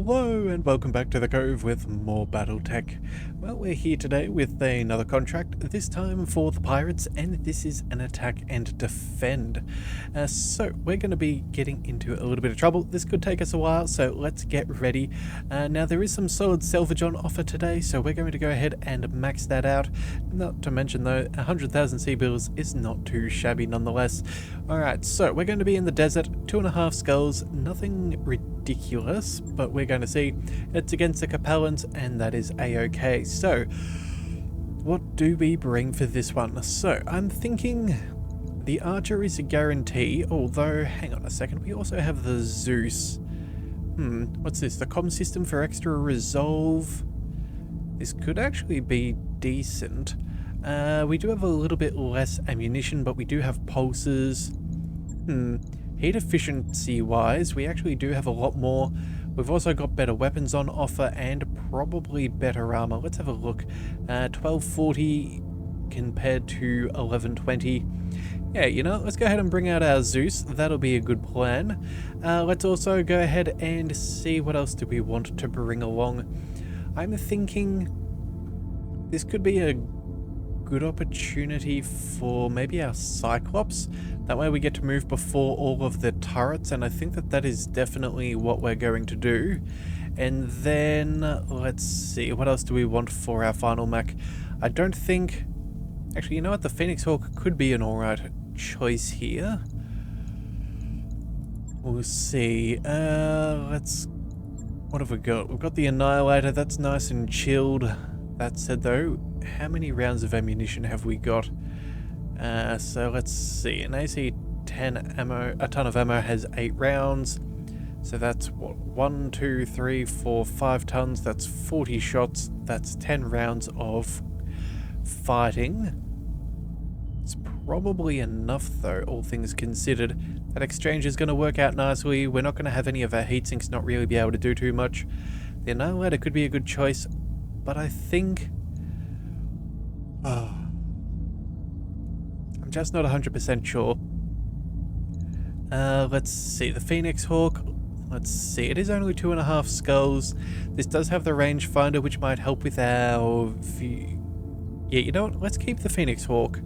Hello and welcome back to the Cove with more BattleTech. Well, we're here today with another contract, this time for the pirates, and this is an attack and defend. So we're going to be getting into a little bit of trouble. This could take us a while, so let's get ready. Now there is some solid salvage on offer today, so we're going to go ahead and max that out. Not to mention though, 100,000 sea bills is not too shabby nonetheless. Alright, so we're going to be in the desert, 2.5 skulls, nothing ridiculous, but we're going to see. It's against the Capellans, and that is a-okay. So, what do we bring for this one? So, I'm thinking the Archer is a guarantee, although, hang on a second, we also have the Zeus. What's this? The comm system for extra resolve? This could actually be decent. We do have a little bit less ammunition, but we do have pulses. Heat efficiency wise, we actually do have a lot more. We've also got better weapons on offer and probably better armor. Let's have a look. 1240 compared to 1120. Yeah, you know, let's go ahead and bring out our Zeus. That'll be a good plan. Let's also go ahead and see what else do we want to bring along. I'm thinking this could be a good opportunity for maybe our Cyclops. That way we get to move before all of the turrets, and I think that that is definitely what we're going to do. And then let's see, what else do we want for our final mech? I don't think, actually, you know what, the Phoenix Hawk could be an alright choice here. We'll see. What have we got? We've got the Annihilator, that's nice and chilled. That said though, how many rounds of ammunition have we got? So let's see, an AC-10 ammo, a ton of ammo has 8 rounds. So that's what, 1, 2, 3, 4, 5 tons, that's 40 shots, that's 10 rounds of fighting. It's probably enough though, all things considered. That exchange is going to work out nicely. We're not going to have any of our heatsinks not really be able to do too much. The Annihilator could be a good choice, but I think... I'm just not 100% sure. Let's see, the Phoenix Hawk, let's see, it is only 2.5 skulls. This does have the rangefinder, which might help with our view. Yeah, you know what, let's keep the Phoenix Hawk.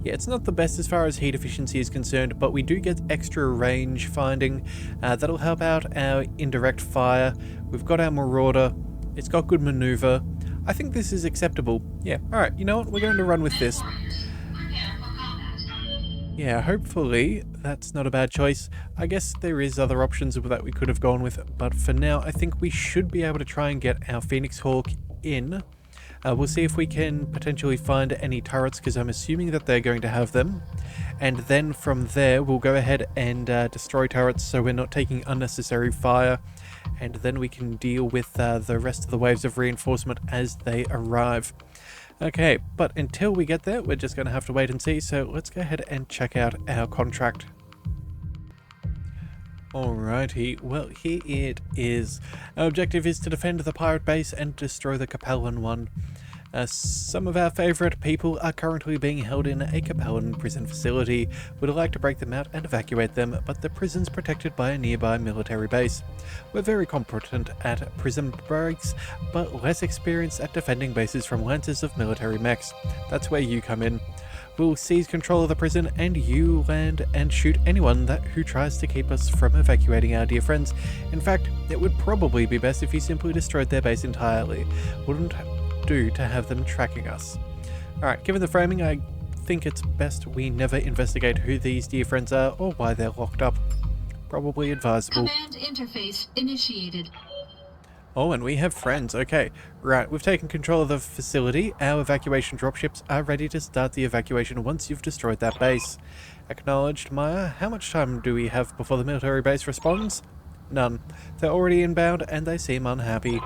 Yeah, it's not the best as far as heat efficiency is concerned, but we do get extra range finding. That'll help out our indirect fire. We've got our Marauder, it's got good maneuver. I think this is acceptable. Yeah, alright, you know what, we're going to run with this. Yeah, hopefully that's not a bad choice. I guess there is other options that we could have gone with, but for now I think we should be able to try and get our Phoenix Hawk in. We'll see if we can potentially find any turrets, because I'm assuming that they're going to have them. And then from there we'll go ahead and destroy turrets so we're not taking unnecessary fire. And then we can deal with the rest of the waves of reinforcement as they arrive. Okay, but until we get there, we're just going to have to wait and see, so let's go ahead and check out our contract. Alrighty, well here it is. Our objective is to defend the pirate base and destroy the Capellan one. Some of our favourite people are currently being held in a Capellan prison facility. We'd like to break them out and evacuate them, but the prison's protected by a nearby military base. We're very competent at prison breaks, but less experienced at defending bases from lances of military mechs. That's where you come in. We'll seize control of the prison, and you land and shoot anyone who tries to keep us from evacuating our dear friends. In fact, it would probably be best if you simply destroyed their base entirely. Wouldn't do to have them tracking us. Alright, given the framing, I think it's best we never investigate who these dear friends are or why they're locked up. Probably advisable. Command interface initiated. Oh, and we have friends. Okay, right, we've taken control of the facility. Our evacuation dropships are ready to start the evacuation once you've destroyed that base. Acknowledged, Maya. How much time do we have before the military base responds? None. They're already inbound and they seem unhappy.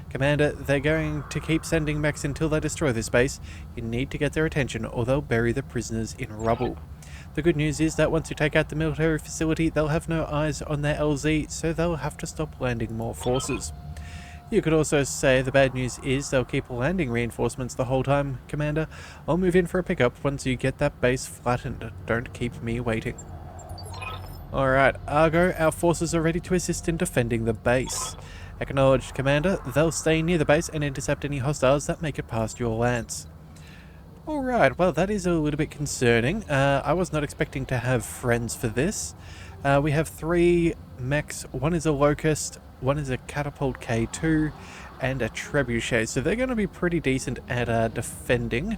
Commander, they're going to keep sending mechs until they destroy this base. You need to get their attention or they'll bury the prisoners in rubble. The good news is that once you take out the military facility, they'll have no eyes on their LZ, so they'll have to stop landing more forces. You could also say the bad news is they'll keep landing reinforcements the whole time, Commander. I'll move in for a pickup once you get that base flattened. Don't keep me waiting. Alright, Argo, our forces are ready to assist in defending the base. Acknowledged, Commander. They'll stay near the base and intercept any hostiles that make it past your lance. Alright, well that is a little bit concerning. I was not expecting to have friends for this. We have 3 mechs. One is a Locust, one is a Catapult K2, and a Trebuchet. So they're going to be pretty decent at defending.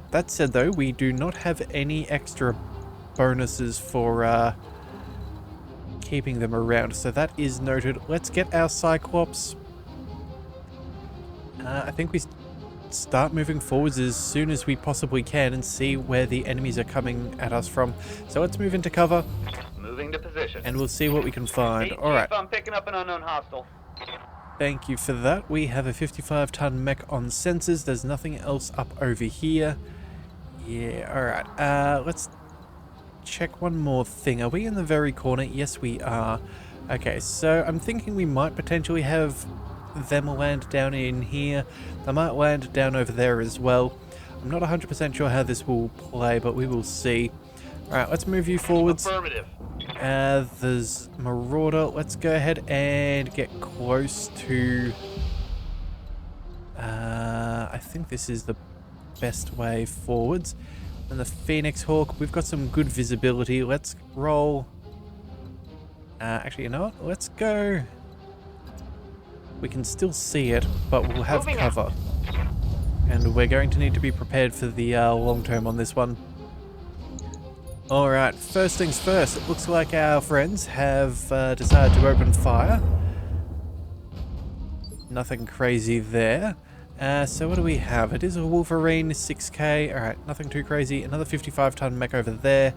That said though, we do not have any extra bonuses for keeping them around. So that is noted. Let's get our Cyclops. I think we start moving forwards as soon as we possibly can and see where the enemies are coming at us from. So let's move into cover. Moving to position. And we'll see what we can find. Hey, Alright. I'm picking up an unknown hostile. Thank you for that. We have a 55-ton mech on sensors. There's nothing else up over here. Yeah, alright. Let's check one more thing. Are we in the very corner? Yes, we are. Okay, so I'm thinking we might potentially have them land down in here. They might land down over there as well. I'm not 100% sure how this will play, but we will see. Alright, let's move you forwards. Affirmative. There's Marauder. Let's go ahead and get close to... I think this is the best way forwards. And the Phoenix Hawk, we've got some good visibility. Let's roll. Actually, you know what? Let's go. We can still see it, but we'll have cover. And we're going to need to be prepared for the long term on this one. Alright, first things first. It looks like our friends have decided to open fire. Nothing crazy there. So what do we have? It is a Wolverine, 6k. Alright, nothing too crazy. Another 55-ton mech over there.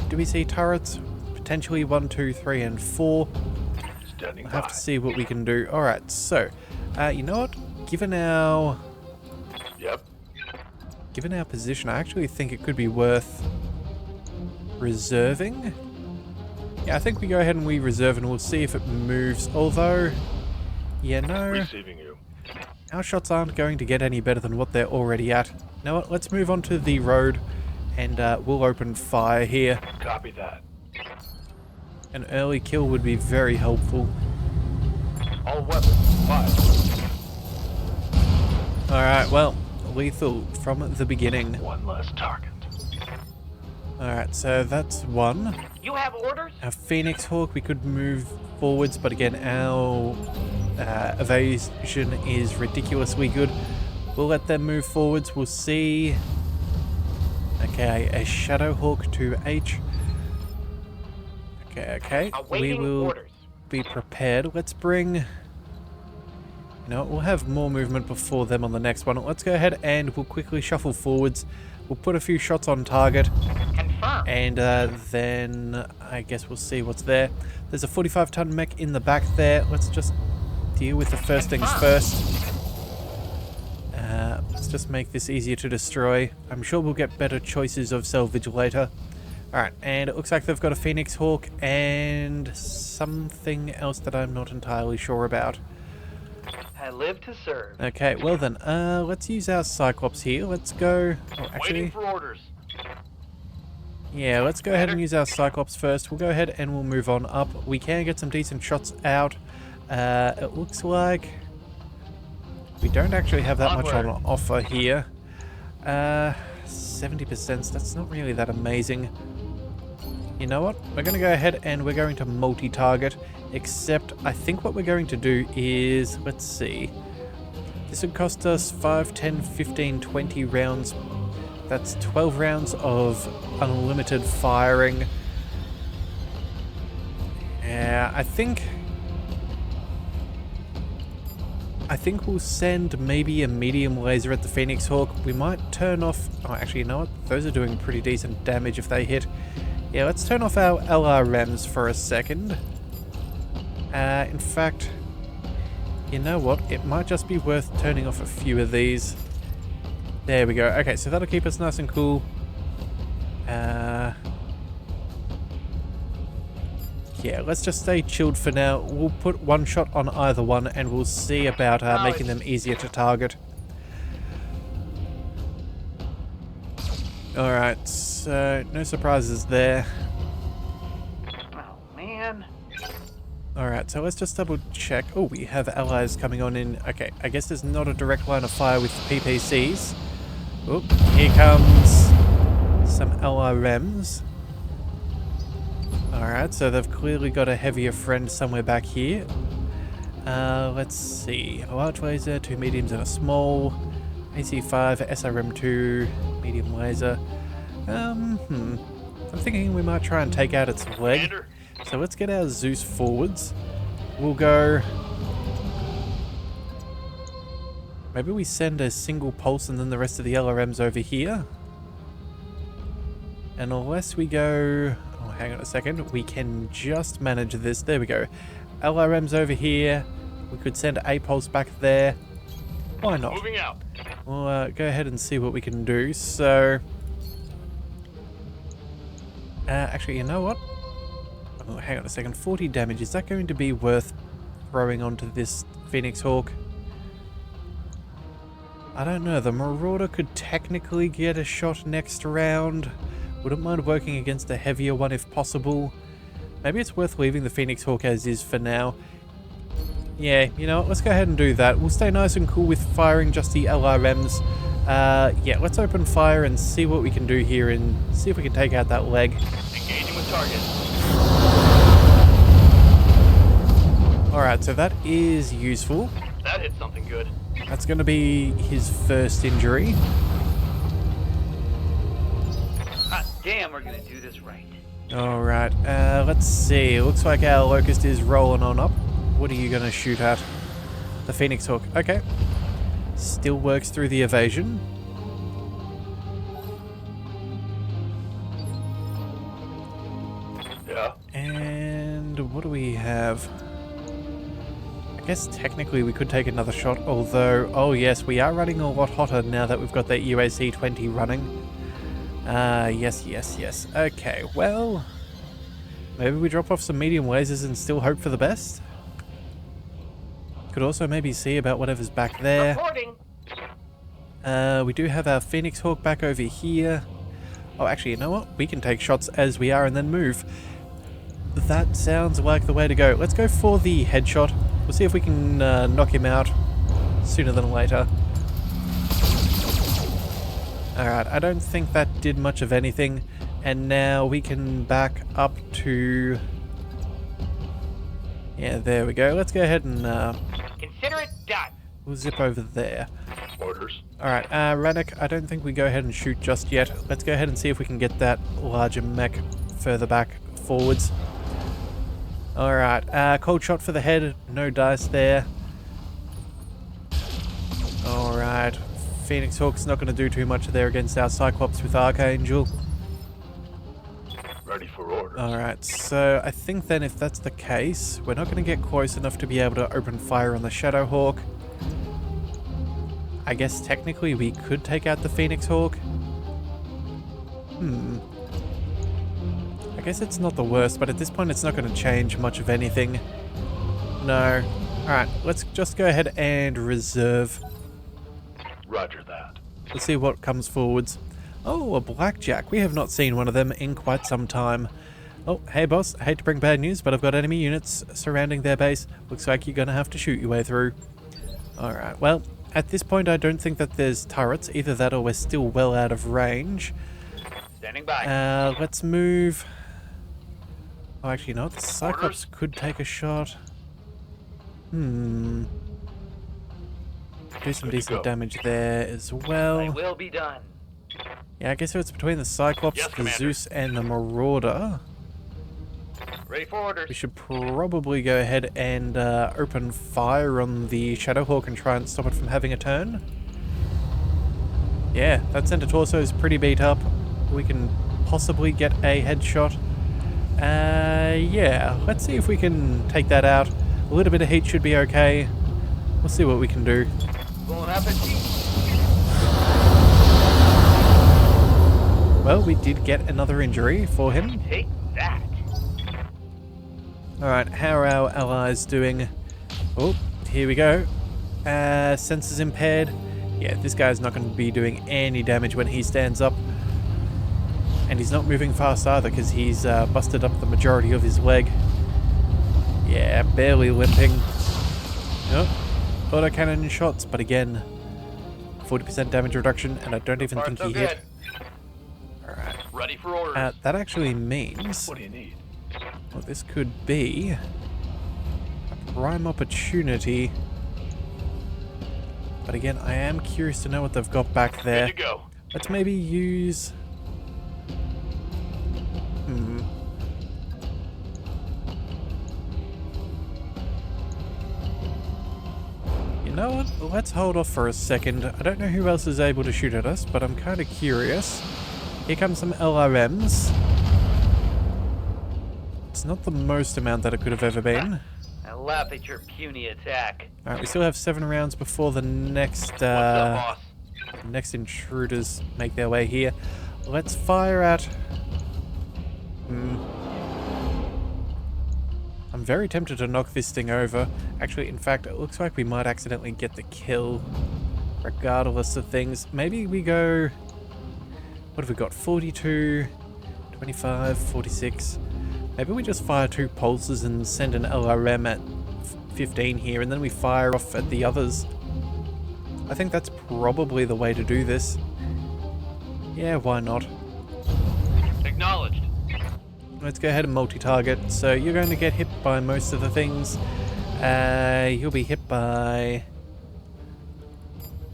Do we see turrets? Potentially 1, 2, 3, and 4. We'll have to see what we can do. Alright, so, you know what? Given our position, I actually think it could be worth reserving. Yeah, I think we go ahead and we reserve and we'll see if it moves. Although, yeah, no. Receiving you. Our shots aren't going to get any better than what they're already at. You know what? Let's move on to the road and we'll open fire here. Copy that. An early kill would be very helpful. All weapons, fire. Alright, well, lethal from the beginning. One less target. Alright, so that's one. You have orders? Our Phoenix Hawk, we could move forwards, but again, our evasion is ridiculously good. We'll let them move forwards. We'll see. Okay, a Shadow Hawk to H. Okay. We will be prepared. Let's bring... No, we'll have more movement before them on the next one. Let's go ahead and we'll quickly shuffle forwards. We'll put a few shots on target. Confirm. And then I guess we'll see what's there. There's a 45-ton mech in the back there. Let's just deal with the first things first. Let's just make this easier to destroy. I'm sure we'll get better choices of salvage later. Alright, and it looks like they've got a Phoenix Hawk and something else that I'm not entirely sure about. I live to serve. Okay, well then, let's use our Cyclops here. Let's go... Oh, actually... Waiting for orders. Yeah, let's go ahead and use our Cyclops first. We'll go ahead and we'll move on up. We can get some decent shots out. It looks like... we don't actually have that much on offer here. 70%, that's not really that amazing. You know what? We're going to go ahead and we're going to multi-target. Except, I think what we're going to do is... let's see. This would cost us 5, 10, 15, 20 rounds. That's 12 rounds of unlimited firing. Yeah, I think we'll send maybe a medium laser at the Phoenix Hawk. We might turn off... oh, actually, you know what? Those are doing pretty decent damage if they hit. Yeah, let's turn off our LRMs for a second. In fact, you know what? It might just be worth turning off a few of these. There we go. Okay, so that'll keep us nice and cool. Yeah, let's just stay chilled for now. We'll put one shot on either one and we'll see about making them easier to target. Alright, so no surprises there. Oh, man. Alright, so let's just double check. Oh, we have allies coming on in. Okay, I guess there's not a direct line of fire with PPCs. Oh, here comes some LRMs. Alright, so they've clearly got a heavier friend somewhere back here. Let's see. A large laser, 2 mediums and a small. AC5, SRM2, medium laser. I'm thinking we might try and take out its leg. Commander. So let's get our Zeus forwards. We'll go... Maybe we send a single pulse and then the rest of the LRMs over here. And unless we go... Oh, hang on a second. We can just manage this. There we go. LRMs over here. We could send a pulse back there. Why not? Moving out. We'll go ahead and see what we can do. So... actually, you know what? Oh, hang on a second. 40 damage. Is that going to be worth throwing onto this Phoenix Hawk? I don't know. The Marauder could technically get a shot next round. Wouldn't mind working against a heavier one if possible. Maybe it's worth leaving the Phoenix Hawk as is for now. Yeah, you know what? Let's go ahead and do that. We'll stay nice and cool with firing just the LRMs. Yeah, let's open fire and see what we can do here and see if we can take out that leg. Engaging with target. Alright, so that is useful. That hit something good. That's going to be his first injury. Hot damn, we're gonna do this right. Alright, let's see. Looks like our Locust is rolling on up. What are you going to shoot at? The Phoenix Hawk. Okay. Still works through the evasion. Yeah. And what do we have? I guess technically we could take another shot, although... Oh yes, we are running a lot hotter now that we've got that UAC-20 running. Yes. Okay, well... Maybe we drop off some medium lasers and still hope for the best? Could also maybe see about whatever's back there. Reporting. We do have our Phoenix Hawk back over here. Oh, actually, you know what? We can take shots as we are and then move. That sounds like the way to go. Let's go for the headshot. We'll see if we can knock him out sooner than later. Alright, I don't think that did much of anything. And now we can back up to... Yeah, there we go. Let's go ahead and Consider it done. we'll zip over there. Orders. Alright, Rannick, I don't think we go ahead and shoot just yet. Let's go ahead and see if we can get that larger mech further back forwards. Alright, cold shot for the head. No dice there. Alright, Phoenix Hawk's not going to do too much there against our Cyclops with Archangel. Ready for orders. Alright, so I think then if that's the case, we're not going to get close enough to be able to open fire on the Shadow Hawk. I guess technically we could take out the Phoenix Hawk. I guess it's not the worst, but at this point it's not going to change much of anything. No. Alright, let's just go ahead and reserve. Roger that. Let's see what comes forwards. Oh, a blackjack. We have not seen one of them in quite some time. Oh, hey boss, I hate to bring bad news, but I've got enemy units surrounding their base. Looks like you're going to have to shoot your way through. Alright, well, at this point I don't think that there's turrets. Either that or we're still well out of range. Standing by. Let's move... Oh, actually, no, the Cyclops could take a shot. Do some decent damage there as I well. will be done. Yeah, I guess it's between the Cyclops, Yes, the Commander. Zeus, and the Marauder. Ready for orders. We should probably go ahead and open fire on the Shadowhawk and try and stop it from having a turn. Yeah, that center torso is pretty beat up. We can possibly get a headshot. Yeah, let's see if we can take that out. A little bit of heat should be okay. We'll see what we can do. Going up at G. Well, we did get another injury for him. Take that. Alright, how are our allies doing? Oh, here we go. Sensors impaired. Yeah, this guy's not going to be doing any damage when he stands up. And he's not moving fast either because he's busted up the majority of his leg. Yeah, barely limping. Nope. Autocannon shots, but again, 40% damage reduction, and I don't even think he hit. Alright. Ready for orders. That actually means... What do you need? Well, this could be a prime opportunity. But again, I am curious to know what they've got back there. Good to go. Let's maybe use... You know what? Let's hold off for a second. I don't know who else is able to shoot at us, but I'm kind of curious. Here comes some LRMs. It's not the most amount that it could have ever been. I laugh at your puny attack. Alright, we still have 7 rounds before the next What's up, boss? next intruders make their way here. Let's fire at... I'm very tempted to knock this thing over. Actually, in fact, it looks like we might accidentally get the kill, regardless of things. Maybe we go... What have we got? 42, 25, 46. Maybe we just fire 2 pulses and send an LRM at 15 here, and then we fire off at the others. I think that's probably the way to do this. Yeah, why not? Acknowledged. Let's go ahead and multi-target. So you're going to get hit by most of the things. You'll be hit by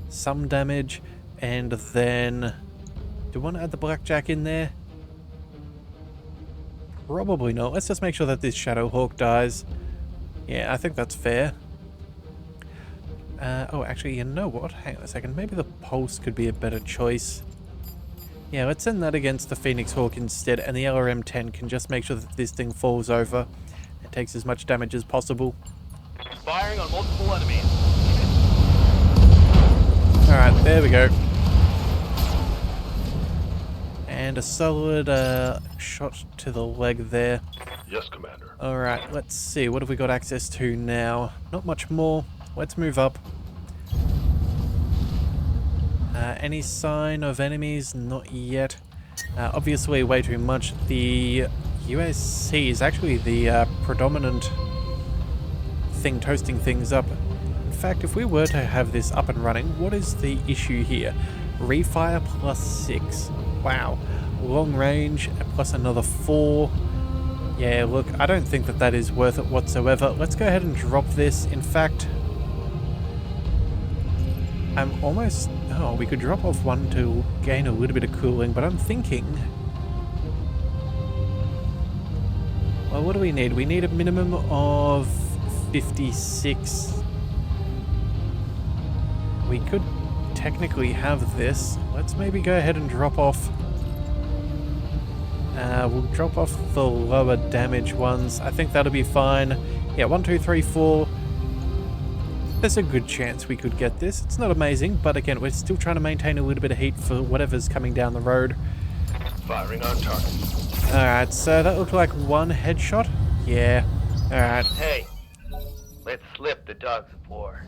some damage, and then... Do you want to add the blackjack in there? Probably not. Let's just make sure that this Shadowhawk dies. Yeah, I think that's fair. Oh, actually, you know what? Hang on a second. Maybe the Pulse could be a better choice. Yeah, let's send that against the Phoenix Hawk instead, and the LRM-10 can just make sure that this thing falls over and takes as much damage as possible. Firing on multiple enemies. Alright, there we go. And a solid shot to the leg there. Yes, Commander. Alright, let's see. What have we got access to now? Not much more. Let's move up. Any sign of enemies? Not yet. Obviously way too much. The USC is actually the predominant thing toasting things up. In fact, if we were to have this up and running, what is the issue here? Refire plus 6. Wow. Long range plus another 4. Yeah, look, I don't think that that is worth it whatsoever. Let's go ahead and drop this. In fact, I'm almost... Oh, we could drop off 1 to gain a little bit of cooling, but I'm thinking... Well, what do we need? We need a minimum of 56. We could technically have this. Let's maybe go ahead and drop off... we'll drop off the lower damage ones. I think that'll be fine. Yeah, 1, 2, 3, 4. There's a good chance we could get this. It's not amazing, but again, we're still trying to maintain a little bit of heat for whatever's coming down the road. Firing on target. Alright, so that looked like 1 headshot. Yeah. Alright. Hey, let's slip the dogs of war.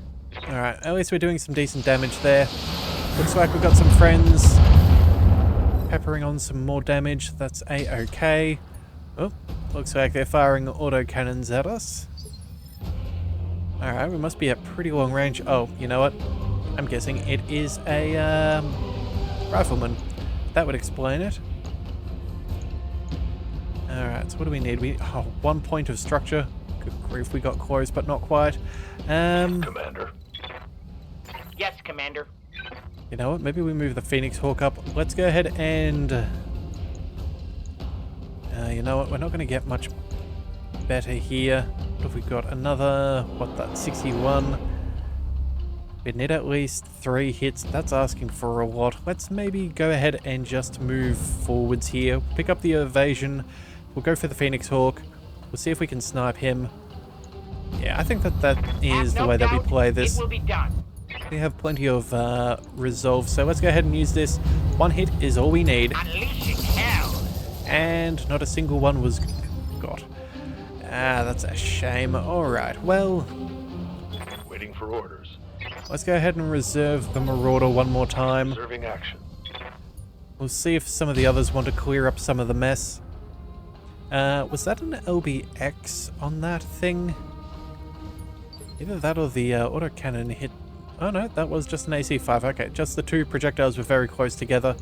Alright, at least we're doing some decent damage there. Looks like we've got some friends peppering on some more damage. That's A-okay. Oh, looks like they're firing autocannons at us. Alright, we must be at pretty long range. Oh, you know what? I'm guessing it is a rifleman. That would explain it. Alright, so what do we need? 1 point of structure. Good grief, we got close, but not quite. Commander. Yes, Commander. You know what? Maybe we move the Phoenix Hawk up. Let's go ahead and... you know what? We're not going to get much better here. What have we got? Another... What, that 61? We need at least 3 hits. That's asking for a lot. Let's maybe go ahead and just move forwards here. Pick up the evasion. We'll go for the Phoenix Hawk. We'll see if we can snipe him. Yeah, I think that is the way that we play this. It will be done. We have plenty of resolve, so let's go ahead and use this. 1 hit is all we need. Unleashing hell. And not a single one was got. Ah, that's a shame. Alright, well, Waiting for orders. let's go ahead and reserve the Marauder one more time. Observing action. We'll see if some of the others want to clear up some of the mess. Was that an LBX on that thing? Either that or the autocannon hit... Oh no, that was just an AC-5. Okay, just the two projectiles were very close together.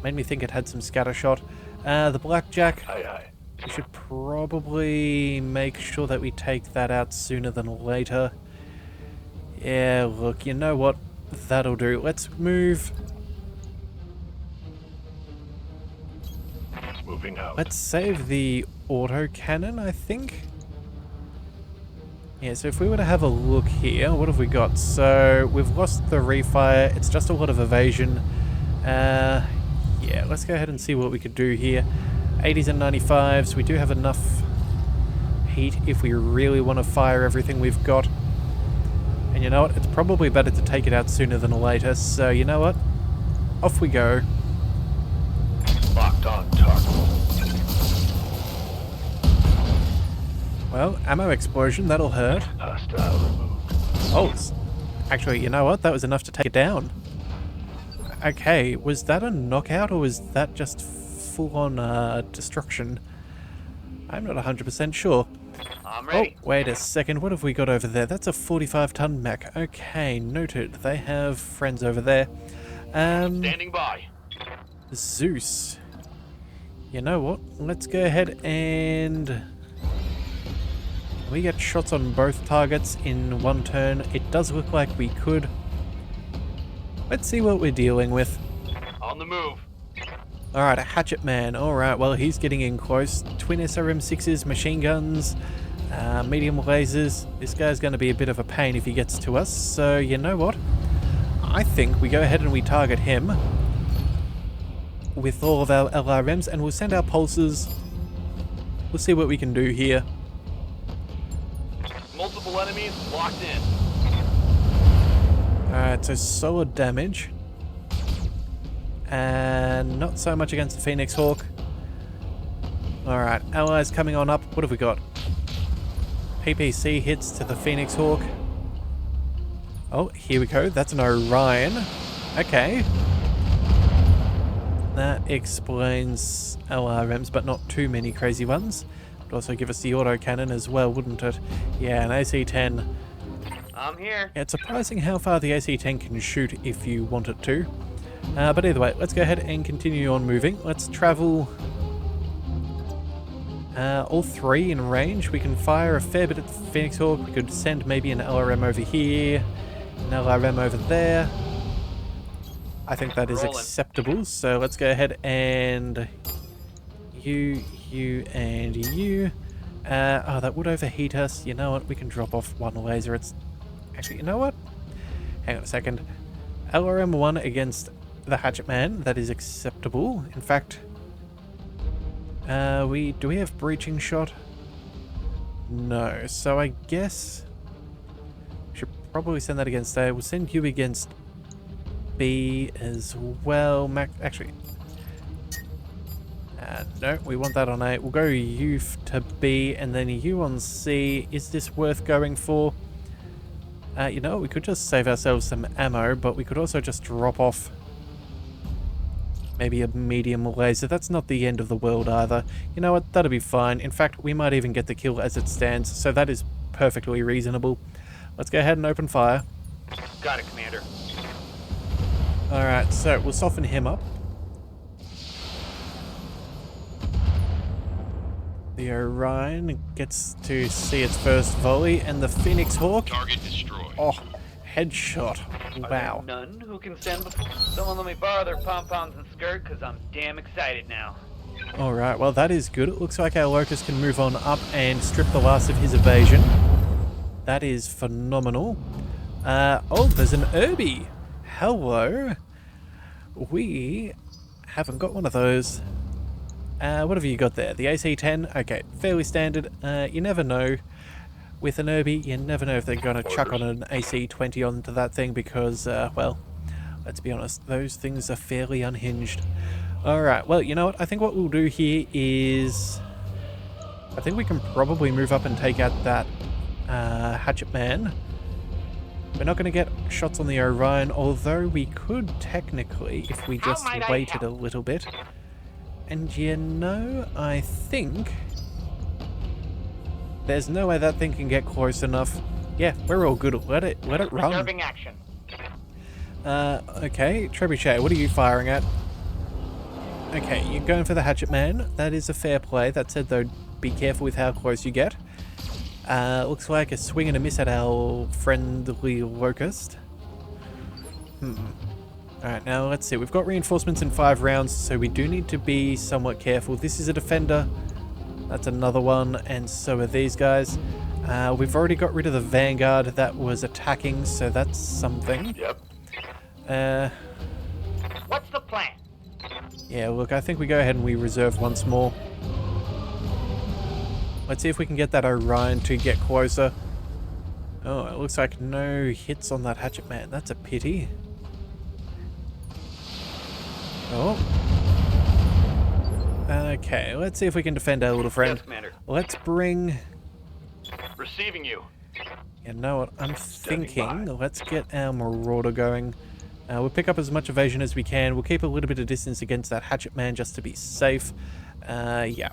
Made me think it had some scatter shot. The blackjack. Aye, aye. We should probably make sure that we take that out sooner than later. Yeah, look, you know what? That'll do. Let's move. Moving out. Let's save the autocannon, I think. Yeah, so if we were to have a look here, what have we got? So, we've lost the refire. It's just a lot of evasion. Yeah, let's go ahead and see what we could do here. 80s and 95s. We do have enough heat if we really want to fire everything we've got. And you know what? It's probably better to take it out sooner than later. So, you know what? Off we go. Locked on target. Well, ammo explosion. That'll hurt. Hostile removed. Oh, actually, you know what? That was enough to take it down. Okay, was that a knockout or was that just full-on destruction? I'm not 100% sure. I'm Oh, ready. wait a second. What have we got over there? That's a 45-ton mech. Okay, noted. They have friends over there. Standing by. Zeus. You know what? Let's go ahead and... we get shots on both targets in one turn. It does look like we could. Let's see what we're dealing with. On the move. Alright, a hatchet man. Alright, well, he's getting in close. Twin SRM6s, machine guns, medium lasers. This guy's going to be a bit of a pain if he gets to us. So, you know what? I think we go ahead and we target him with all of our LRMs, and we'll send our pulses. We'll see what we can do here. Multiple enemies locked in. Alright, so solid damage. And not so much against the Phoenix Hawk. Alright, allies coming on up. What have we got? PPC hits to the Phoenix Hawk. Oh, here we go. That's an Orion. Okay. That explains LRMs, but not too many crazy ones. Would also give us the autocannon as well, wouldn't it? Yeah, an AC-10. I'm here. Yeah, it's surprising how far the AC-10 can shoot if you want it to. But either way, let's go ahead and continue on moving. Let's travel all three in range. We can fire a fair bit at the Phoenix Hawk. We could send maybe an LRM over here, an LRM over there. I think that is acceptable. So let's go ahead and you, and you. Oh, that would overheat us. You know what? We can drop off one laser. It's actually, you know what? Hang on a second. LRM-1 against the Hatchet Man. That is acceptable. In fact, do we have breaching shot? No. So I guess we should probably send that against A. We'll send you against B as well. Actually, no, we want that on A. We'll go U to B and then U on C. Is this worth going for? You know, we could just save ourselves some ammo, but we could also just drop off maybe a medium laser. That's not the end of the world either. You know what? That'll be fine. In fact, we might even get the kill as it stands, so that is perfectly reasonable. Let's go ahead and open fire. Got it, Commander. Alright, so we'll soften him up. The Orion gets to see its first volley, and the Phoenix Hawk... Target destroyed. Oh, headshot. Wow. Are there none who can stand before? Someone let me borrow their pom-poms and skirt, because I'm damn excited now. Alright, well that is good. It looks like our Locust can move on up and strip the last of his evasion. That is phenomenal. Oh, there's an Irby. Hello. We haven't got one of those. What have you got there? The AC-10? Okay, fairly standard. You never know. With an Irby, you never know if they're going to chuck on an AC-20 onto that thing because, well, let's be honest, those things are fairly unhinged. Alright, well, you know what? I think what we'll do here is... I think we can probably move up and take out that Hatchet Man. We're not going to get shots on the Orion, although we could technically, if we just waited a little bit. And you know, I think There's no way that thing can get close enough. Yeah, we're all good. Let it run. Reserving action. Okay, Trebuchet, what are you firing at? Okay, you're going for the hatchet man. That is a fair play. That said, though, be careful with how close you get. Looks like a swing and a miss at our friendly locust. Alright, now let's see. We've got reinforcements in 5 rounds, so we do need to be somewhat careful. This is a defender. That's another one, and so are these guys. We've already got rid of the vanguard that was attacking, so that's something. Yep. What's the plan? Yeah, look, I think we go ahead and we reserve once more. Let's see if we can get that Orion to get closer. Oh, it looks like no hits on that hatchet man. That's a pity. Oh. Okay, let's see if we can defend our little friend. Yes, Commander. Let's bring... Receiving you. You know what I'm thinking? Let's get our Marauder going. We'll pick up as much evasion as we can. We'll keep a little bit of distance against that hatchet man just to be safe. Yeah.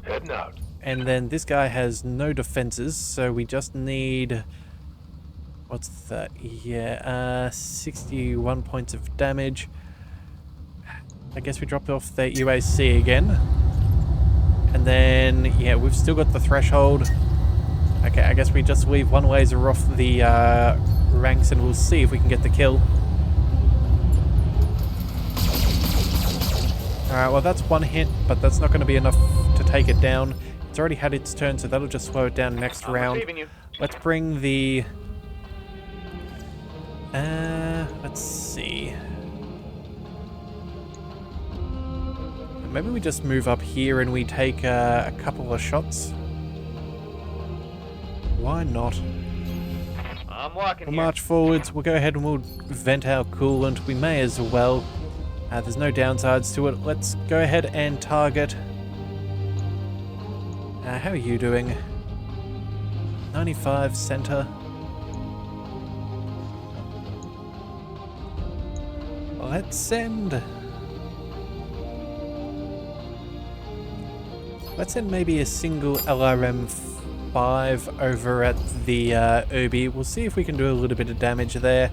Heading out. And then this guy has no defenses, so we just need... What's that? Yeah, 61 points of damage. I guess we dropped off the UAC again. And then, yeah, we've still got the threshold. Okay, I guess we just leave one laser off the ranks and we'll see if we can get the kill. Alright, well that's one hit, but that's not going to be enough to take it down. It's already had its turn, so that'll just slow it down next round. Let's bring the... let's see. Maybe we just move up here and we take a couple of shots. Why not? I'm walking We'll here. march forwards. We'll go ahead and we'll vent our coolant. We may as well. There's no downsides to it. Let's go ahead and target. How are you doing? 95 center. Let's send... Let's send maybe a single LRM-5 over at the Ubi. We'll see if we can do a little bit of damage there.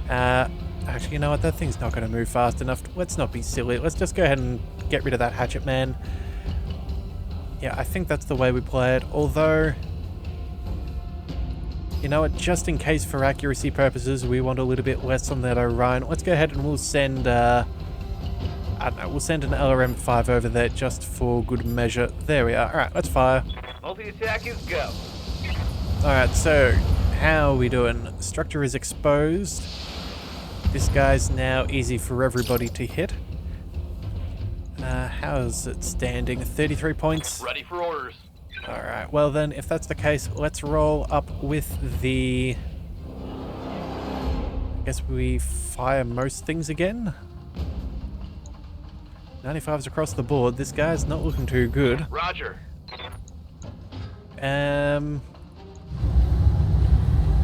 Actually, you know what? That thing's not going to move fast enough. Let's not be silly. Let's just go ahead and get rid of that hatchet man. Yeah, I think that's the way we play it. Although, you know what? Just in case for accuracy purposes, we want a little bit less on that Orion. Let's go ahead and we'll send... I don't know, we'll send an LRM-5 over there just for good measure. There we are. Alright, let's fire. Multi-attack is go. Alright, so how are we doing? Structure is exposed. This guy's now easy for everybody to hit. How's it standing? 33 points? Ready for orders. Alright, well then, if that's the case, let's roll up with the... I guess we fire most things again? 95s across the board. This guy's not looking too good. Roger. You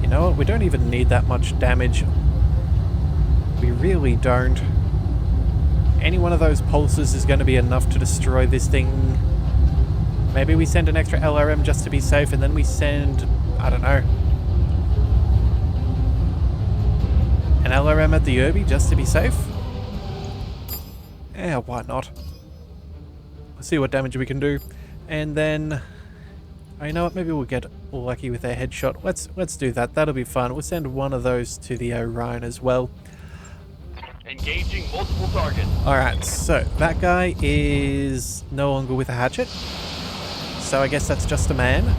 know what? We don't even need that much damage. We really don't. Any one of those pulses is going to be enough to destroy this thing. Maybe we send an extra LRM just to be safe, and then we send... I don't know. An LRM at the Ubi just to be safe? Yeah, why not? Let's see what damage we can do. And then... Oh, you know what? Maybe we'll get lucky with a headshot. Let's do that. That'll be fun. We'll send one of those to the Orion as well. Engaging multiple targets. Alright, so that guy is no longer with a hatchet. So I guess that's just a man.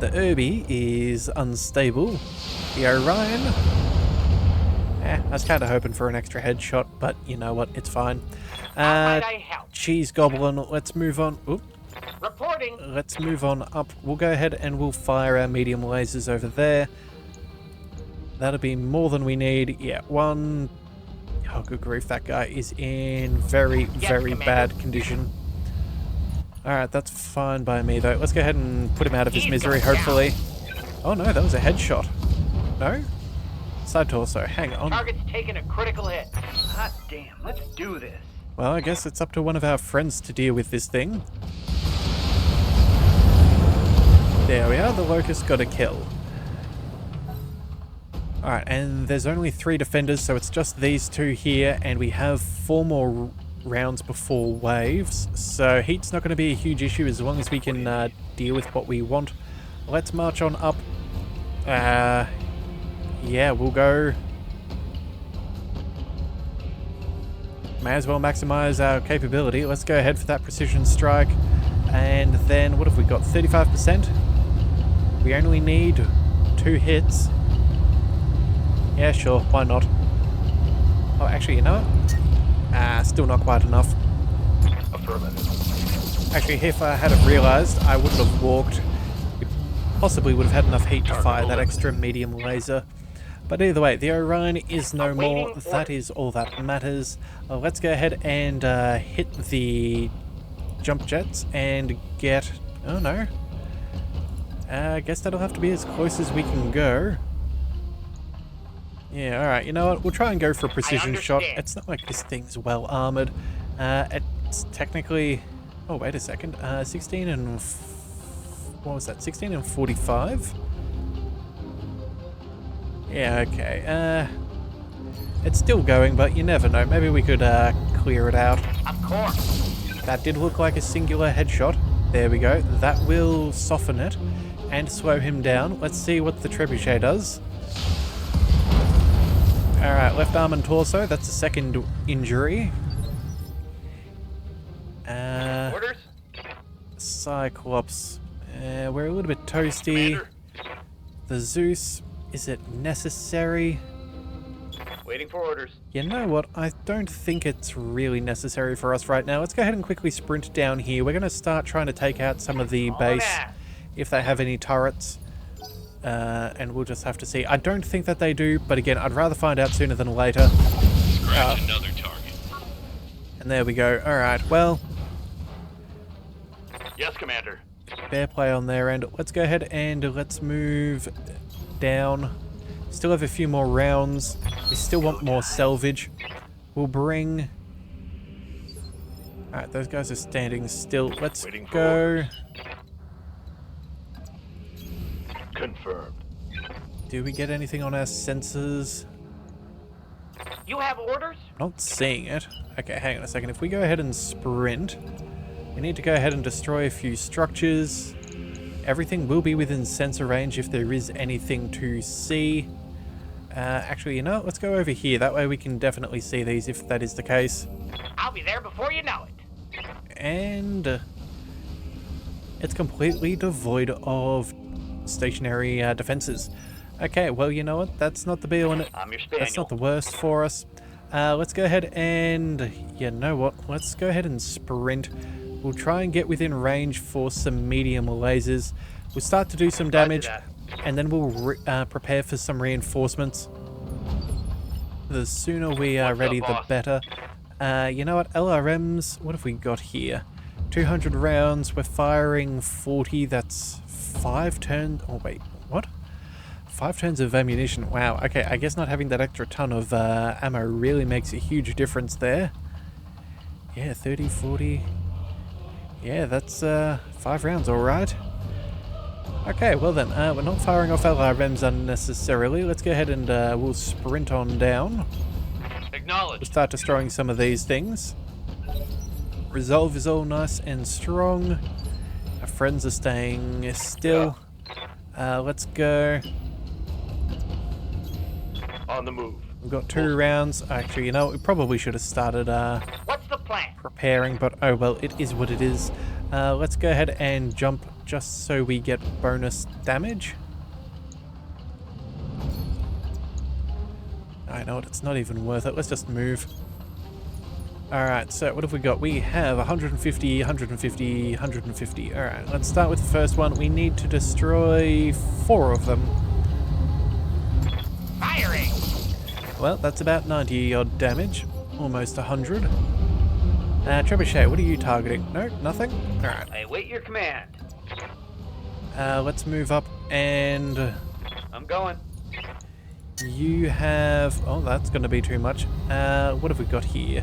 The Ubi is unstable. The Orion... I was kind of hoping for an extra headshot, but you know what? It's fine. How might I help? Cheese Goblin, let's move on. Oop. Reporting. Let's move on up. We'll go ahead and we'll fire our medium lasers over there. That'll be more than we need. Yeah, one... Oh, good grief, that guy is in very, very bad condition. Alright, that's fine by me, though. Let's go ahead and put him out of his misery, hopefully. Oh no, that was a headshot. No? Side torso, hang on. Target's taking a critical hit. Hot damn, let's do this. Well, I guess it's up to one of our friends to deal with this thing. There we are, the Locust got a kill. Alright, and there's only 3 defenders, so it's just these 2 here, and we have 4 more rounds before waves, so heat's not going to be a huge issue as long as we can deal with what we want. Let's march on up. Yeah, we'll go. May as well maximize our capability. Let's go ahead for that precision strike. And then, what have we got? 35%? We only need 2 hits. Yeah, sure, why not? Oh, actually, you know what? Still not quite enough. Affirmative. Actually, if I had have realised, I wouldn't have walked. We possibly would have had enough heat to fire that extra medium laser. But either way, the Orion is no more. That is all that matters. Let's go ahead and hit the jump jets and get... Oh no. I guess that'll have to be as close as we can go. Yeah, alright, you know what? We'll try and go for a precision shot. It's not like this thing's well armoured. It's technically... Oh, wait a second. 16 and... What was that? 16 and 45? Yeah, okay. It's still going, but you never know. Maybe we could clear it out. Of course. That did look like a singular headshot. There we go. That will soften it and slow him down. Let's see what the trebuchet does. Alright, left arm and torso. That's a second injury. Orders? Cyclops. We're a little bit toasty. Commander. The Zeus. Is it necessary? Waiting for orders. You know what? I don't think it's really necessary for us right now. Let's go ahead and quickly sprint down here. We're going to start trying to take out some of the base, if they have any turrets. And we'll just have to see. I don't think that they do, but again, I'd rather find out sooner than later. Scratch another target. And there we go. Alright, well, Yes, Commander. fair play on their end. Let's go ahead and let's move down. Still have a few more rounds. We still want more salvage. We'll bring... Alright, those guys are standing still. Let's Waiting for go... orders. Confirmed. Do we get anything on our sensors? You have orders? Not seeing it. Okay, hang on a second. If we go ahead and sprint, we need to go ahead and destroy a few structures. Everything will be within sensor range if there is anything to see. Actually, you know, let's go over here. That way we can definitely see these if that is the case. I'll be there before you know it. And it's completely devoid of stationary defenses. Okay, well, you know what? That's not the be all and I'm your spaniel. that's not the worst for us. Let's go ahead and... You know what? Let's go ahead and sprint. We'll try and get within range for some medium lasers. We'll start to do some damage, and then we'll prepare for some reinforcements. The sooner we are ready, the better. You know what? LRMs, what have we got here? 200 rounds, we're firing 40, that's 5 turns... Oh, wait, what? 5 turns of ammunition. Wow, okay, I guess not having that extra ton of ammo really makes a huge difference there. Yeah, 30, 40... Yeah, that's 5 rounds, alright. Okay, well then, we're not firing off LRMs unnecessarily. Let's go ahead and we'll sprint on down. Acknowledged. We'll start destroying some of these things. Resolve is all nice and strong. Our friends are staying still. Let's go. On the move. We've got 2 rounds. Actually, you know, we probably should have started What's the plan? preparing, but oh well, it is what it is. Let's go ahead and jump just so we get bonus damage. I know it, it's not even worth it. Let's just move. Alright, so what have we got? We have 150, 150, 150. Alright, let's start with the first one. We need to destroy 4 of them. Firing! Well, that's about 90 odd damage. Almost 100. Trebuchet, what are you targeting? No, nothing? Alright. I await your command. Let's move up and... I'm going. You have... Oh, that's going to be too much. What have we got here?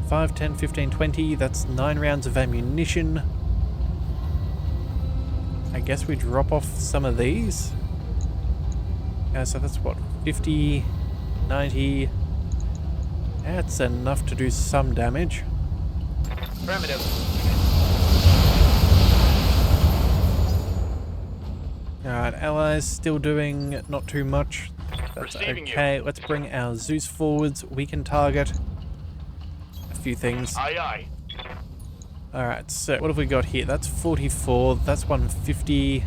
5, 10, 15, 20. That's 9 rounds of ammunition. I guess we drop off some of these. So that's what, 50, 90. That's enough to do some damage. Affirmative. Alright, allies still doing not too much. That's Receiving okay. Let's bring our Zeus forwards. We can target a few things. Aye, aye. Alright, so what have we got here? That's 44. That's 150.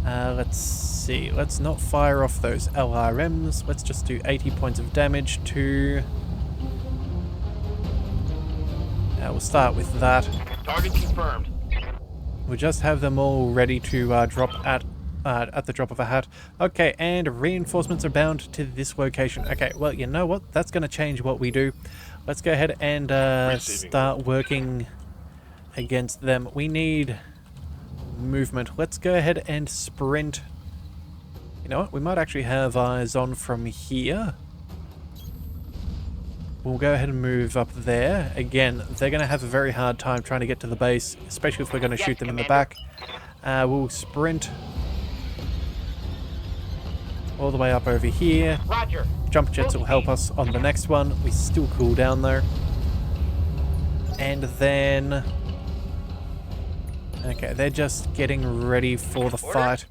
Let's see. Let's not fire off those LRMs. Let's just do 80 points of damage to... we'll start with that. Target confirmed. We'll just have them all ready to drop at the drop of a hat. Okay, and reinforcements are bound to this location. Okay, well, you know what? That's going to change what we do. Let's go ahead and start working against them. We need movement. Let's go ahead and sprint. You know what? We might actually have eyes on from here. We'll go ahead and move up there. Again, they're going to have a very hard time trying to get to the base, especially if we're going to shoot them in the back. We'll sprint all the way up over here. Roger. Jump jets will help us on the next one. We still cool down though. And then... okay, they're just getting ready for the fight.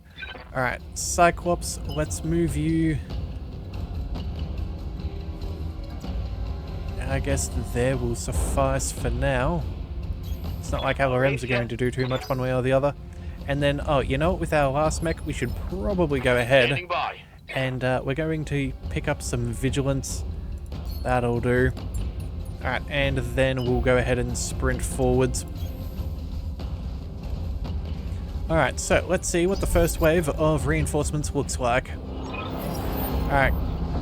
Alright, Cyclops, let's move you... I guess there will suffice for now. It's not like LRMs are going to do too much one way or the other. And then, oh, you know what? With our last mech, we should probably go ahead. Standing by. And we're going to pick up some vigilance. That'll do. Alright, and then we'll go ahead and sprint forwards. Alright, so let's see what the first wave of reinforcements looks like. Alright,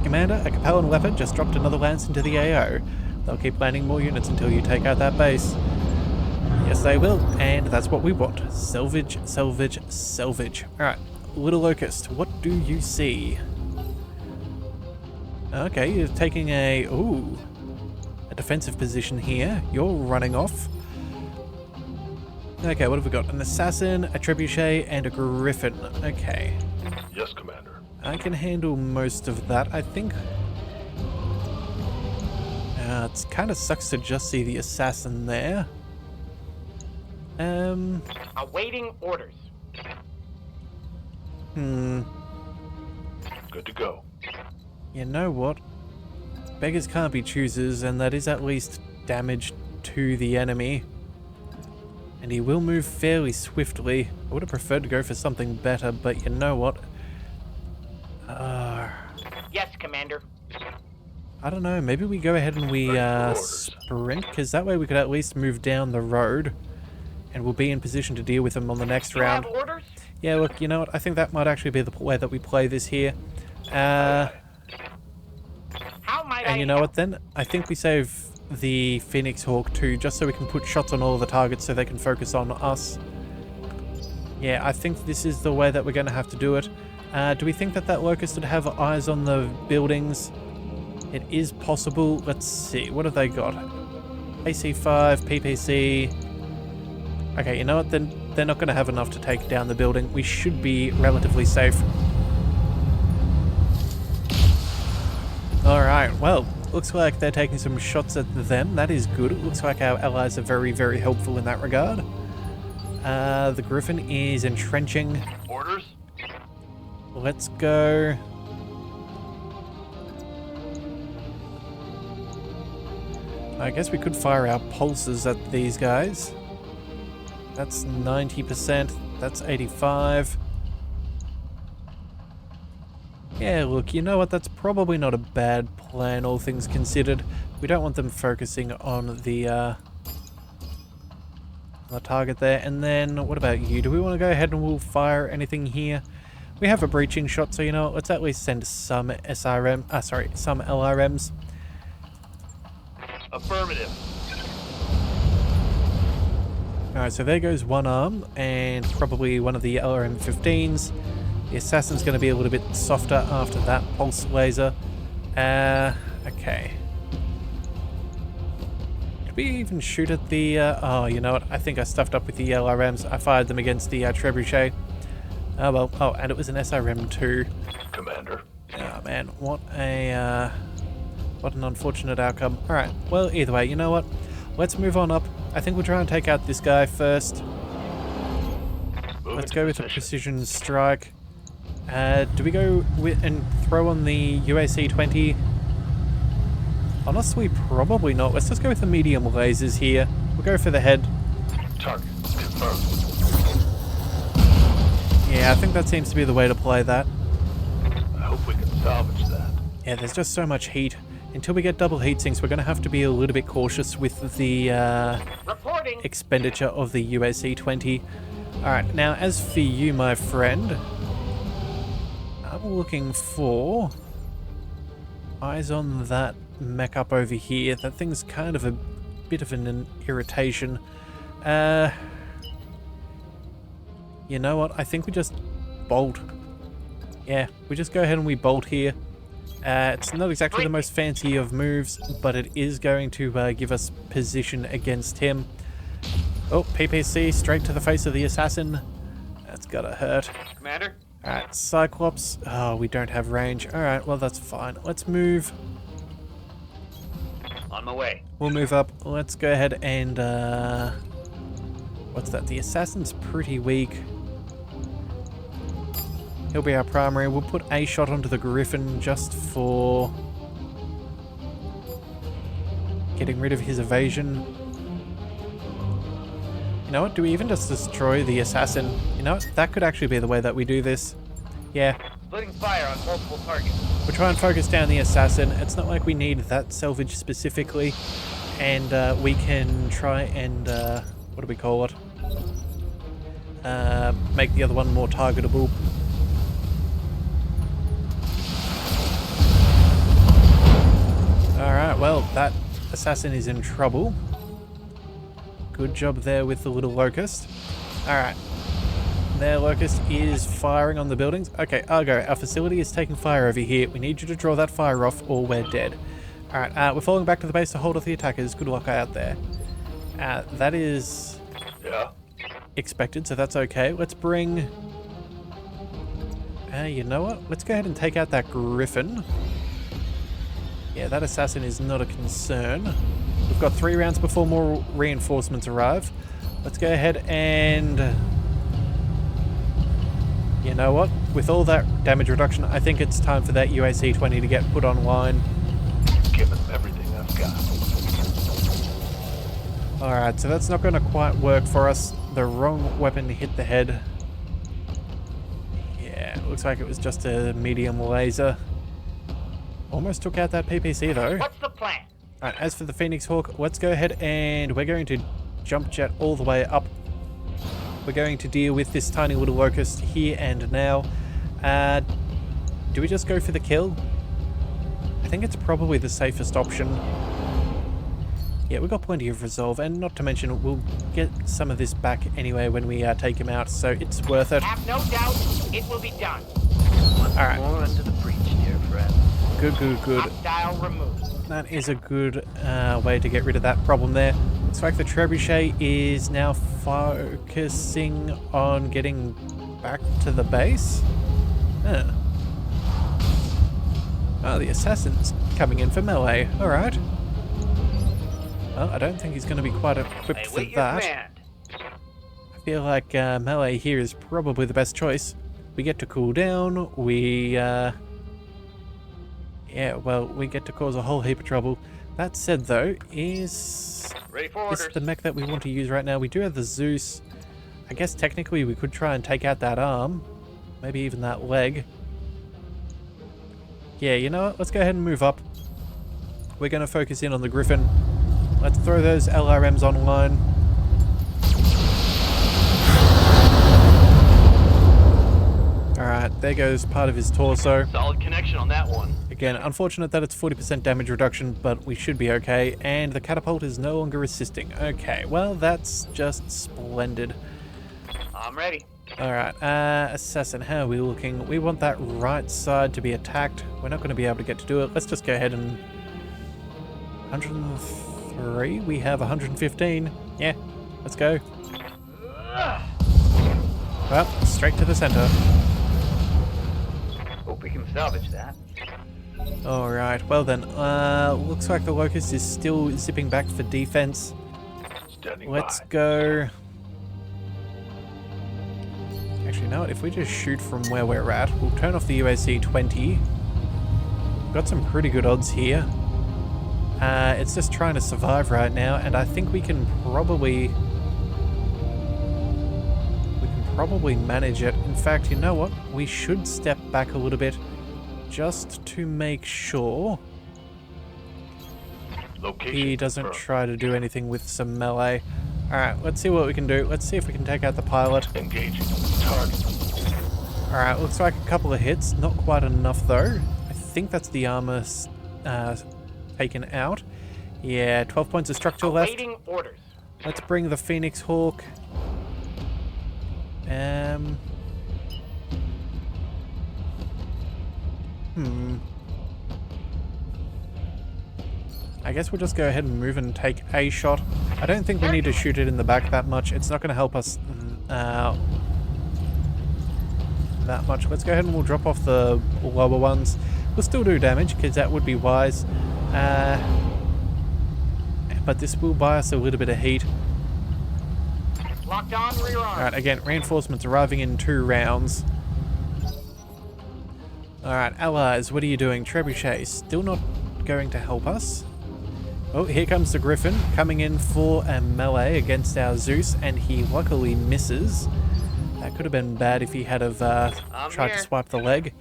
Commander, a Capellan Leopard just dropped another lance into the AO. They'll keep landing more units until you take out that base. Yes, they will, and that's what we want. Salvage, salvage, salvage. Alright, Little Locust, what do you see? Okay, you're taking a defensive position here. You're running off. Okay, what have we got? An assassin, a trebuchet, and a griffin. Okay. Yes, Commander. I can handle most of that, I think. It kind of sucks to just see the assassin there. Awaiting orders. Good to go. You know what? Beggars can't be choosers, and that is at least damage to the enemy. And he will move fairly swiftly. I would have preferred to go for something better, but you know what? Yes, Commander. I don't know, maybe we go ahead and we sprint, because that way we could at least move down the road. And we'll be in position to deal with them on the next round. You have orders? Yeah, look, you know what? I think that might actually be the way that we play this here. How might And I you know help? what then? I think we save the Phoenix Hawk too, just so we can put shots on all of the targets so they can focus on us. Yeah, I think this is the way that we're going to have to do it. Do we think that that Locust would have eyes on the buildings? It is possible. Let's see. What have they got? AC5, PPC. Okay, you know what? Then they're not going to have enough to take down the building. We should be relatively safe. Alright, well, looks like they're taking some shots at them. That is good. It looks like our allies are very, very helpful in that regard. The Griffin is entrenching. Orders? Let's go. I guess we could fire our pulses at these guys. That's 90%. That's 85. Yeah, look, you know what? That's probably not a bad plan, all things considered. We don't want them focusing on the target there. And then, what about you? Do we want to go ahead and we'll fire anything here? We have a breaching shot, so you know what? Let's at least send some some LRMs. Affirmative. Alright, so there goes one arm, and probably one of the LRM-15s. The assassin's going to be a little bit softer after that pulse laser. Okay. Did we even shoot at the... oh, you know what? I think I stuffed up with the LRMs. I fired them against the trebuchet. Oh, well. Oh, and it was an SRM too. Commander. Oh, man. What an unfortunate outcome. Alright, well, either way, you know what? Let's move on up. I think we'll try and take out this guy first. Let's go with a precision strike. Do we go with and throw on the UAC-20? Honestly, probably not. Let's just go with the medium lasers here. We'll go for the head. Target confirmed. Yeah, I think that seems to be the way to play that. I hope we can salvage that. Yeah, there's just so much heat. Until we get double heat sinks, we're going to have to be a little bit cautious with the expenditure of the UAC-20. Alright, now as for you, my friend, I'm looking for eyes on that mech up over here. That thing's kind of a bit of an irritation. You know what? I think we just bolt. Yeah, we just go ahead and we bolt here. It's not exactly the most fancy of moves, but it is going to give us position against him. Oh, PPC straight to the face of the assassin. That's gotta hurt. Commander? Alright, Cyclops. Oh, we don't have range. Alright, well that's fine. Let's move. On my way. We'll move up. Let's go ahead and, what's that? The assassin's pretty weak. He'll be our primary. We'll put a shot onto the Griffin just for getting rid of his evasion. You know what? Do we even just destroy the assassin? You know what? That could actually be the way that we do this. Yeah. Splitting fire on multiple targets. We'll try and focus down the assassin. It's not like we need that salvage specifically. And we can try and, what do we call it? Make the other one more targetable. Alright, well, that assassin is in trouble. Good job there with the little locust. Alright. There, locust is firing on the buildings. Okay, Argo, our facility is taking fire over here. We need you to draw that fire off or we're dead. Alright, we're falling back to the base to hold off the attackers. Good luck out there. That is expected, so that's okay. Let's bring... you know what? Let's go ahead and take out that Griffin. Yeah, that assassin is not a concern. We've got 3 rounds before more reinforcements arrive. Let's go ahead and... You know what? With all that damage reduction, I think it's time for that UAC-20 to get put online. Give them everything I've got. Alright, so that's not going to quite work for us. The wrong weapon hit the head. Yeah, it looks like it was just a medium laser. Almost took out that PPC though. What's the plan? Alright, as for the Phoenix Hawk, let's go ahead and we're going to jump jet all the way up. We're going to deal with this tiny little locust here and now. Do we just go for the kill? I think it's probably the safest option. Yeah, we've got plenty of resolve, and not to mention we'll get some of this back anyway when we take him out, so it's worth it. Have no doubt, it will be done. Alright. More into the breach, dear friend. Good, good, good. Hostile removed. That is a good way to get rid of that problem there. Looks like the trebuchet is now focusing on getting back to the base. Huh. Oh, the assassin's coming in for melee. Alright. Well, I don't think he's going to be quite equipped for that. I feel like melee here is probably the best choice. We get to cool down, we... yeah, well, we get to cause a whole heap of trouble. That said, though, is this the mech that we want to use right now? We do have the Zeus. I guess technically we could try and take out that arm. Maybe even that leg. Yeah, you know what? Let's go ahead and move up. We're going to focus in on the Griffin. Let's throw those LRMs online. Alright, there goes part of his torso. Solid connection on that one. Again, unfortunate that it's 40% damage reduction, but we should be okay. And the catapult is no longer assisting. Okay, well, that's just splendid. I'm ready. Alright, Assassin, how are we looking? We want that right side to be attacked. We're not going to be able to get to do it. Let's just go ahead and... 103 3. We have 115. Yeah, let's go. Well, straight to the center. Hope we can salvage that. Alright, well then, looks like the Locust is still zipping back for defense. Standing Let's by. go... Actually, you know what? If we just shoot from where we're at, we'll turn off the UAC 20. Got some pretty good odds here. It's just trying to survive right now, and I think we can probably manage it. In fact, you know what? We should step back a little bit just to make sure Location he doesn't confirmed. try to do anything with some melee. Alright, let's see what we can do. Let's see if we can take out the pilot. Engaging target. Alright, looks like a couple of hits. Not quite enough though. I think that's the armor taken out. Yeah, 12 points of structure left. Awaiting orders. Let's bring the Phoenix Hawk. I guess we'll just go ahead and move and take a shot. I don't think we need to shoot it in the back that much. It's not going to help us that much. Let's go ahead and we'll drop off the lower ones. We'll still do damage because that would be wise. But this will buy us a little bit of heat. Locked on, rear arm. Alright, again, reinforcements arriving in 2 rounds. Alright, allies, what are you doing? Trebuchet still not going to help us. Oh, here comes the Griffin, coming in for a melee against our Zeus, and he luckily misses. That could have been bad if he had have tried to swipe the leg.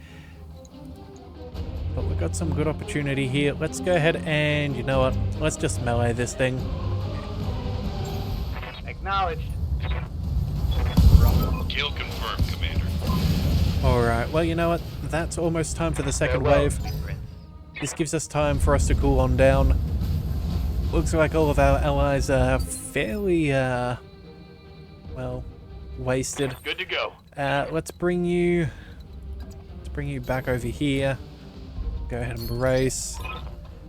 But we've got some good opportunity here. Let's go ahead and, you know what, let's just melee this thing. Acknowledged. Kill confirmed, Commander. Alright, well, you know what, that's almost time for the second wave. This gives us time for us to cool on down. Looks like all of our allies are fairly, well, wasted. Good to go. Let's bring you back over here. Go ahead and brace.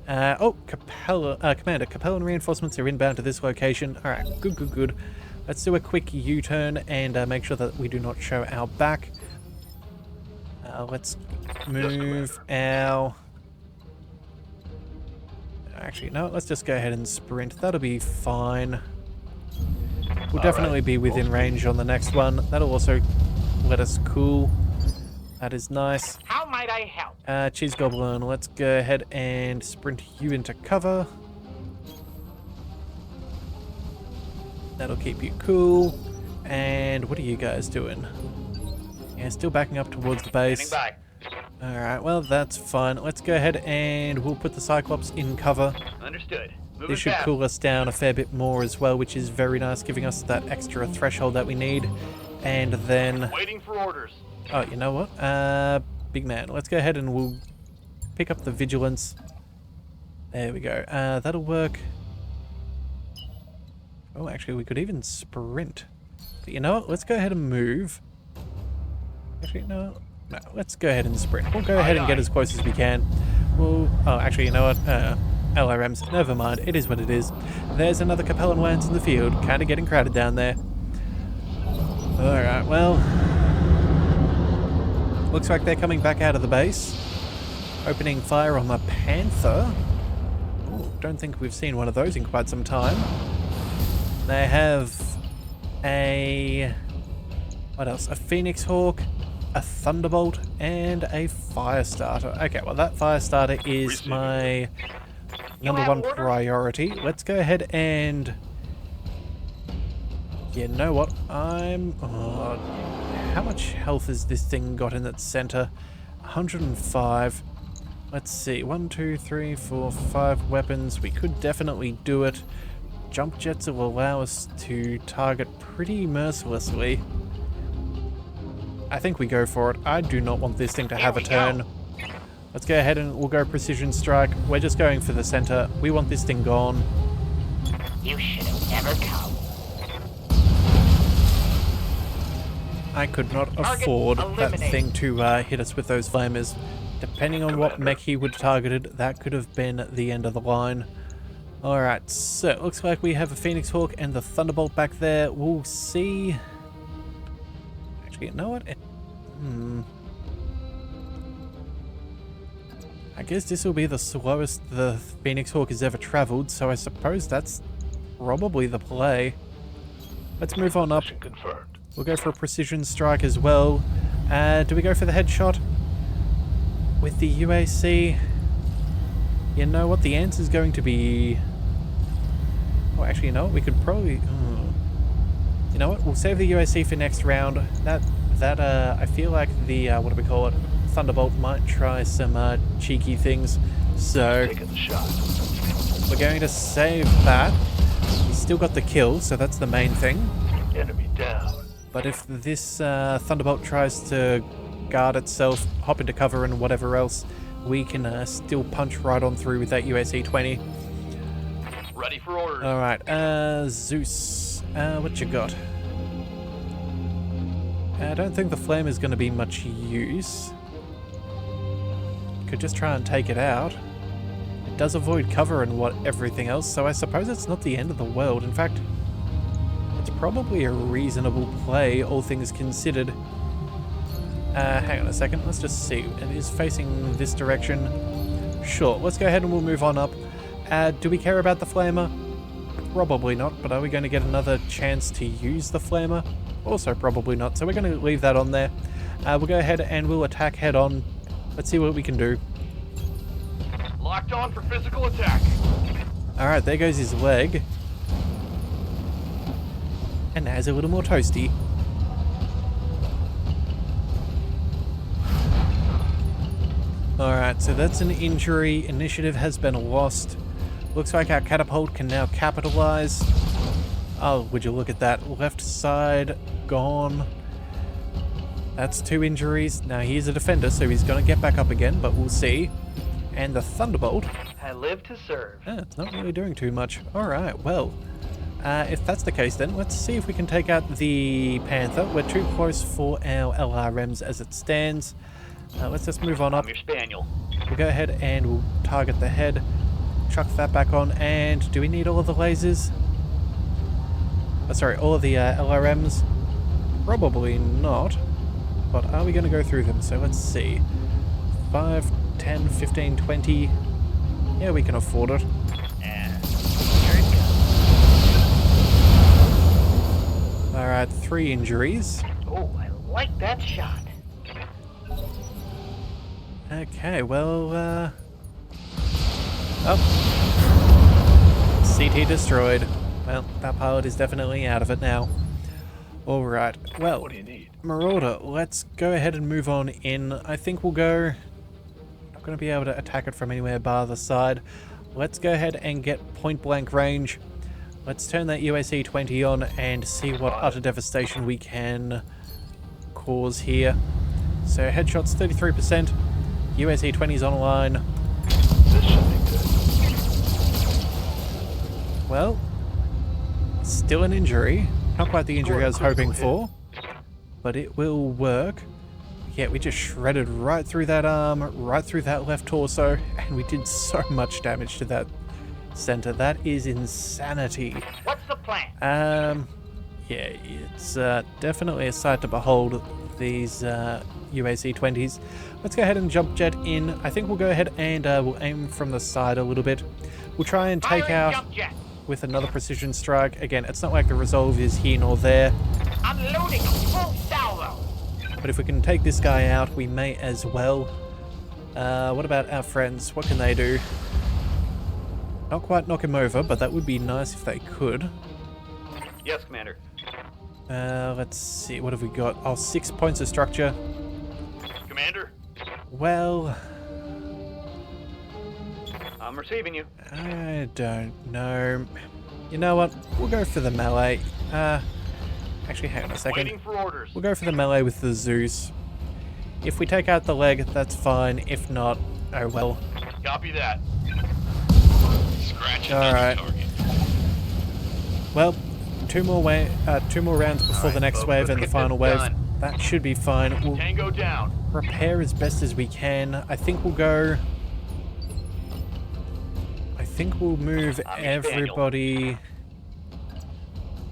Oh, Commander, Capellan reinforcements are inbound to this location. Alright, good. Let's do a quick U-turn and make sure that we do not show our back. Let's move our... Actually, no, let's just go ahead and sprint. That'll be fine. We'll definitely be within range on the next one. That'll also let us cool. That is nice. How might I help? Cheese Goblin, let's go ahead and sprint you into cover. That'll keep you cool. And what are you guys doing? Yeah, still backing up towards the base. Standing by. Alright, well, that's fine. Let's go ahead and we'll put the Cyclops in cover. Understood. Moving This should fast. cool us down a fair bit more as well, which is very nice, giving us that extra threshold that we need. And then... Waiting for orders. Oh, you know what? Big man, let's go ahead and we'll pick up the Vigilance. There we go. That'll work. Oh, actually, we could even sprint. But you know what? Let's go ahead and move. Actually, no, let's go ahead and sprint. We'll go ahead and get as close as we can. We'll... Oh, actually, you know what? LRMs, never mind. It is what it is. There's another Capellan Lance in the field. Kind of getting crowded down there. Alright, well... Looks like they're coming back out of the base. Opening fire on the Panther. Ooh, don't think we've seen one of those in quite some time. They have a... What else? A Phoenix Hawk, a Thunderbolt, and a Firestarter. Okay, well that Firestarter is my number one priority. Let's go ahead and... You know what? How much health has this thing got in its center? 105. Let's see. 1, 2, 3, 4, 5 weapons. We could definitely do it. Jump jets will allow us to target pretty mercilessly. I think we go for it. I do not want this thing to have a turn. Let's go ahead and we'll go precision strike. We're just going for the center. We want this thing gone. You should have never come. I could not afford that thing to hit us with those flamers. Depending on what mech he would have targeted, that could have been the end of the line. Alright, so it looks like we have a Phoenix Hawk and the Thunderbolt back there. We'll see. Actually, you know what? I guess this will be the slowest the Phoenix Hawk has ever traveled, so I suppose that's probably the play. Let's move on up. Mission confirmed. We'll go for a precision strike as well. Do we go for the headshot with the UAC? You know what? The answer is going to be... Oh, actually, you know what? We could probably... You know what? We'll save the UAC for next round. I feel like the, what do we call it? Thunderbolt might try some cheeky things. So, Taking the shot. we're going to save that. He's still got the kill, so that's the main thing. Enemy down. But if this Thunderbolt tries to guard itself, hop into cover and whatever else, we can still punch right on through with that UAC-20. Ready for orders. Alright, Zeus, what you got? I don't think the flame is going to be much use. Could just try and take it out. It does avoid cover and everything else, so I suppose it's not the end of the world. In fact, it's probably a reasonable play, all things considered. Hang on a second, let's just see. It is facing this direction. Sure, let's go ahead and we'll move on up. Do we care about the flamer? Probably not, but are we going to get another chance to use the flamer? Also probably not, so we're going to leave that on there. We'll go ahead and we'll attack head on. Let's see what we can do. Locked on for physical attack. Alright, there goes his leg. And now he's a little more toasty. Alright, so that's an injury. Initiative has been lost. Looks like our catapult can now capitalize. Oh, would you look at that. Left side gone. That's 2 injuries. Now he is a defender, so he's going to get back up again, but we'll see. And the Thunderbolt. I live to serve. It's not really doing too much. Alright, well. If that's the case then, let's see if we can take out the Panther. We're too close for our LRMs as it stands. Let's just move on up. I'm your spaniel. We'll go ahead and we'll target the head. Chuck that back on. And do we need all of the lasers? Oh, sorry, all of the LRMs? Probably not. But are we going to go through them? So let's see. 5, 10, 15, 20. Yeah, we can afford it. And here it comes. Alright, 3 injuries. Oh, I like that shot. Okay, well, oh. CT destroyed. Well, that pilot is definitely out of it now. Alright, well, What do you need? Marauder, let's go ahead and move on in. I think we'll go... Not going to be able to attack it from anywhere bar the side. Let's go ahead and get point blank range. Let's turn that UAC-20 on and see what utter devastation we can cause here. So headshots 33%. UAC-20's online. This should be good. Well, still an injury. Not quite the injury I was hoping for, but it will work. Yeah, we just shredded right through that arm, right through that left torso, and we did so much damage to that center. That is insanity. What's the plan? Yeah, it's definitely a sight to behold, these UAC-20s. Let's go ahead and jump jet in. I think we'll go ahead and we'll aim from the side a little bit. We'll try and take out Jump jet. with another precision strike. Again, it's not like the resolve is here nor there, I'm loading a full salvo. but if we can take this guy out, we may as well. What about our friends? What can they do? Not quite knock him over, but that would be nice if they could. Yes, Commander. Let's see, what have we got? Oh, 6 points of structure. Commander? Well, I'm receiving you. I don't know. You know what? We'll go for the melee. Actually, hang on a second. Waiting for orders. We'll go for the melee with the Zeus. If we take out the leg, that's fine. If not, oh well. Copy that. Scratch Alright. target. Well, two more rounds before the next folks, wave let's and the get final this wave. done. That should be fine. We'll Tango down. prepare as best as we can. I think we'll go... I think we'll move I'm your spaniel. everybody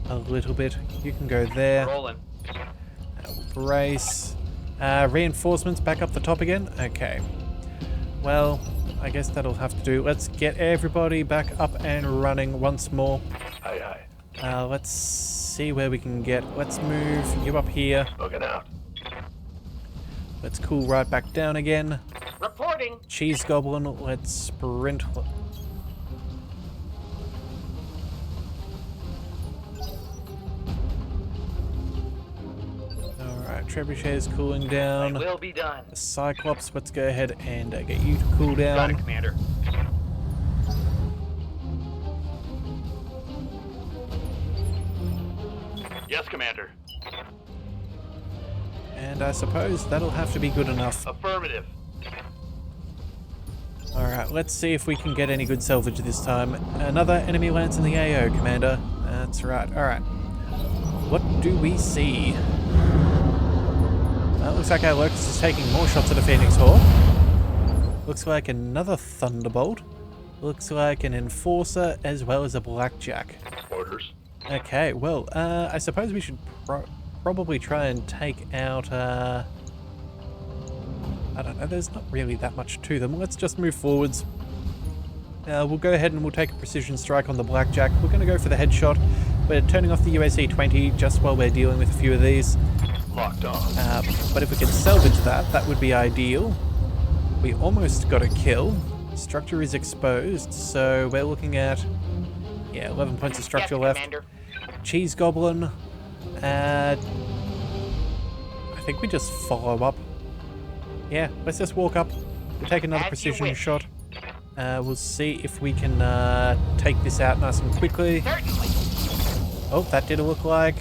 a little bit. You can go there. Rolling. Brace. Reinforcements back up the top again? Okay. Well, I guess that'll have to do. Let's get everybody back up and running once more. Aye, aye. Let's see where we can get. Let's move you up here. Looking out. Let's cool right back down again. Reporting. Cheese Goblin, let's sprint. Alright, Trebuchet is cooling down. I will be done. The Cyclops, let's go ahead and get you to cool Got it, down. Commander. Yes, Commander. And I suppose that'll have to be good enough. Affirmative. Alright, let's see if we can get any good salvage this time. Another enemy lands in the AO, Commander. That's right. Alright. What do we see? Well, looks like our Locust is taking more shots at a Phoenix Hawk. Looks like another Thunderbolt. Looks like an Enforcer as well as a Blackjack. Orders. Okay, well, I suppose we should probably try and take out, I don't know, there's not really that much to them. Let's just move forwards. We'll go ahead and we'll take a precision strike on the Blackjack. We're going to go for the headshot. We're turning off the UAC-20 just while we're dealing with a few of these. Locked on. But if we could salvage that, that would be ideal. We almost got a kill. Structure is exposed, so we're looking at, yeah, 11 points of structure Yes, left. Commander. Cheese Goblin. I think we just follow up. Yeah, let's just walk up. We'll take another As you precision wish. shot. We'll see if we can take this out nice and quickly. Certainly. Oh, that did look like...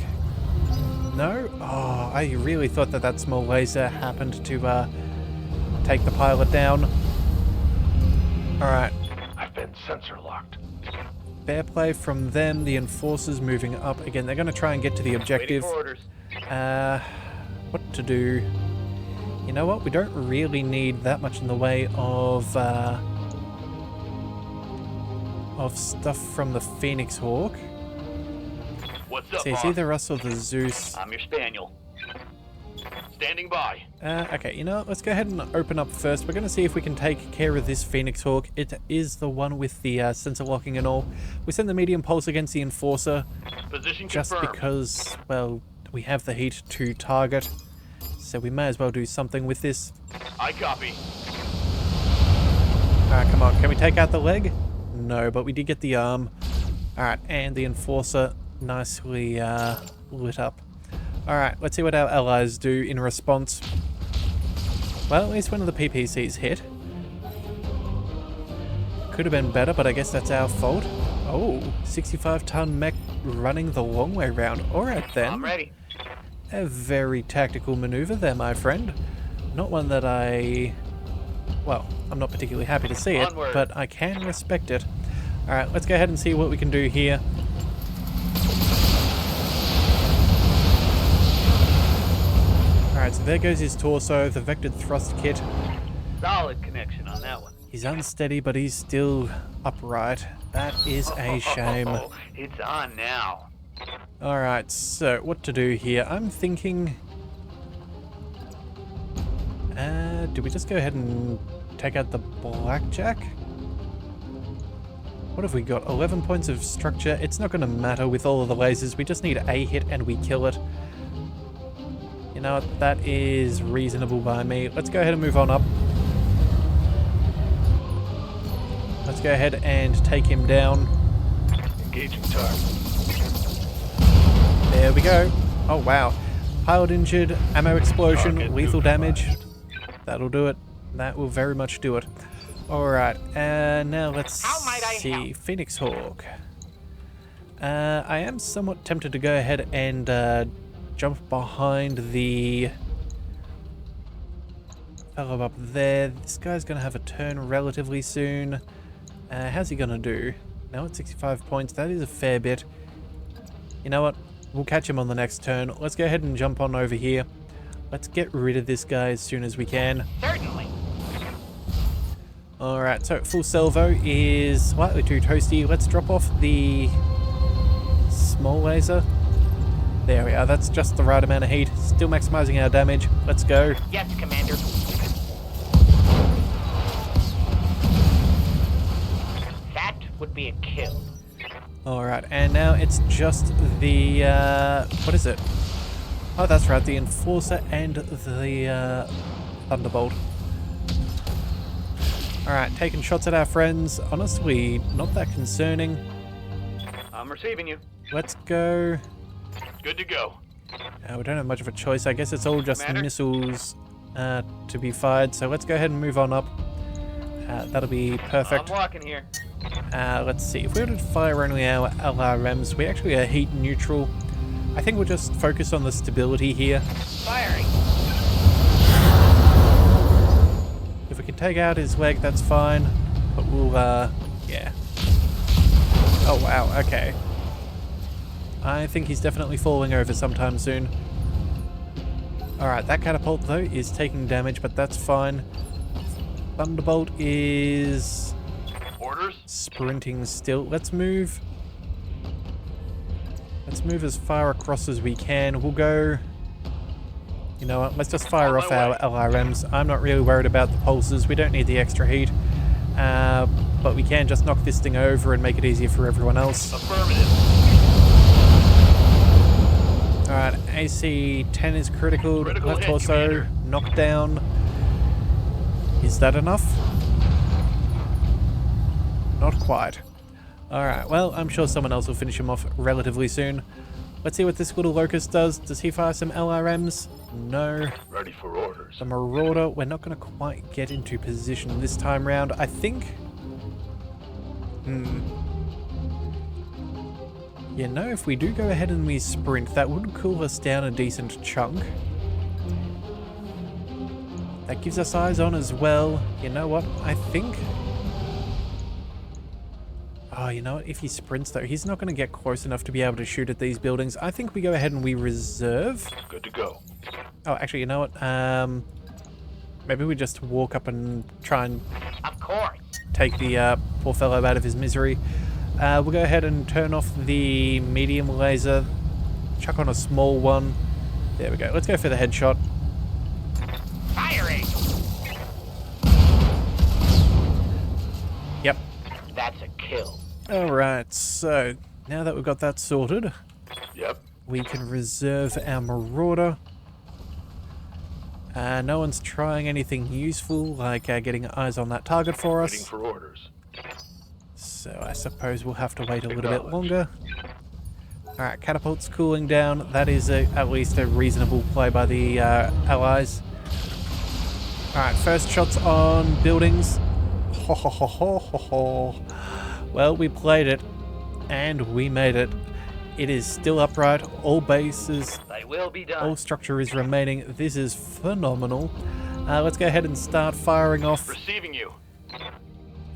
No? Oh, I really thought that that small laser happened to take the pilot down. Alright. I've been sensor locked. Fair play from them. The Enforcers moving up. Again, they're going to try and get to the Waiting objective. for orders. What to do? You know what? We don't really need that much in the way of stuff from the Phoenix Hawk. What's up, See, it's boss? either us or the Zeus. I'm your spaniel. Standing by. Okay, you know what? Let's go ahead and open up first. We're going to see if we can take care of this Phoenix Hawk. It is the one with the sensor locking and all. We send the medium pulse against the Enforcer Position just confirmed. because, well, we have the heat to target. So we may as well do something with this. I copy. Alright, come on. Can we take out the leg? No, but we did get the arm. Alright, and the Enforcer nicely lit up. Alright, let's see what our allies do in response. Well, at least one of the PPCs hit. Could have been better, but I guess that's our fault. Oh, 65-ton mech running the long way round. Alright then. I'm ready. A very tactical maneuver there, my friend. Not one that well, I'm not particularly happy to see it, Onward. but I can respect it. Alright, let's go ahead and see what we can do here. Alright, so there goes his torso, the vectored thrust kit. Solid connection on that one. He's unsteady, but he's still upright. That is a shame. Oh, it's on now. Alright, so what to do here? I'm thinking... do we just go ahead and take out the Blackjack? What have we got? 11 points of structure. It's not going to matter with all of the lasers. We just need a hit and we kill it. You know what? That is reasonable by me. Let's go ahead and move on up. Let's go ahead and take him down. Engaging target. There we go. Oh, wow. Pilot injured, ammo explosion, Target lethal damage. neutralized. That'll do it. That will very much do it. Alright, now let's How might I see. help? Phoenix Hawk. I am somewhat tempted to go ahead and jump behind the fellow up there. This guy's going to have a turn relatively soon. How's he going to do? Now at 65 points. That is a fair bit. You know what? We'll catch him on the next turn. Let's go ahead and jump on over here. Let's get rid of this guy as soon as we can. Certainly. Alright, so full salvo is slightly too toasty. Let's drop off the small laser. There we are, that's just the right amount of heat. Still maximizing our damage. Let's go. Yes, Commander. That would be a kill. Alright, and now it's just the, what is it? Oh, that's right, the Enforcer and the, Thunderbolt. Alright, taking shots at our friends. Honestly, not that concerning. I'm receiving you. Let's go. Good to go. We don't have much of a choice. I guess it's all just Commander? missiles to be fired. So let's go ahead and move on up. That'll be perfect. I'm walking here. Let's see. If we were to fire only our LRMs, we actually are heat neutral. I think we'll just focus on the stability here. Firing. If we can take out his leg, that's fine. But we'll, yeah. Oh, wow. Okay. I think he's definitely falling over sometime soon. Alright, that catapult, though, is taking damage, but that's fine. Thunderbolt is Orders? sprinting still. Let's move. Let's move as far across as we can. We'll go... You know what? Let's just fire off our LRMs. I'm not really worried about the pulses. We don't need the extra heat. But we can just knock this thing over and make it easier for everyone else. Affirmative. Alright, AC 10 is critical. Critical Left hit, torso, Commander. knockdown. Is that enough? Not quite. Alright, well, I'm sure someone else will finish him off relatively soon. Let's see what this little locust does. Does he fire some LRMs? No. Ready for orders. The Marauder, we're not going to quite get into position this time round. I think... You know, if we do go ahead and we sprint, that would cool us down a decent chunk. That gives us eyes on as well. You know what? I think... Oh, you know what? If he sprints, though, he's not going to get close enough to be able to shoot at these buildings. I think we go ahead and we reserve. Good to go. Oh, actually, you know what? Maybe we just walk up and try and Of course. take the poor fellow out of his misery. We'll go ahead and turn off the medium laser. Chuck on a small one. There we go. Let's go for the headshot. Firing. Yep. That's a kill. Alright, so now that we've got that sorted, Yep. we can reserve our Marauder. No one's trying anything useful, like getting eyes on that target for Waiting us. for orders. So I suppose we'll have to wait a little bit longer. Alright, catapult's cooling down. That is at least a reasonable play by the allies. Alright, first shots on buildings. Ho ho ho ho ho ho. Well, we played it, and we made it. It is still upright, all bases, They will be done. all structure is remaining. This is phenomenal. Let's go ahead and start firing off. Receiving you.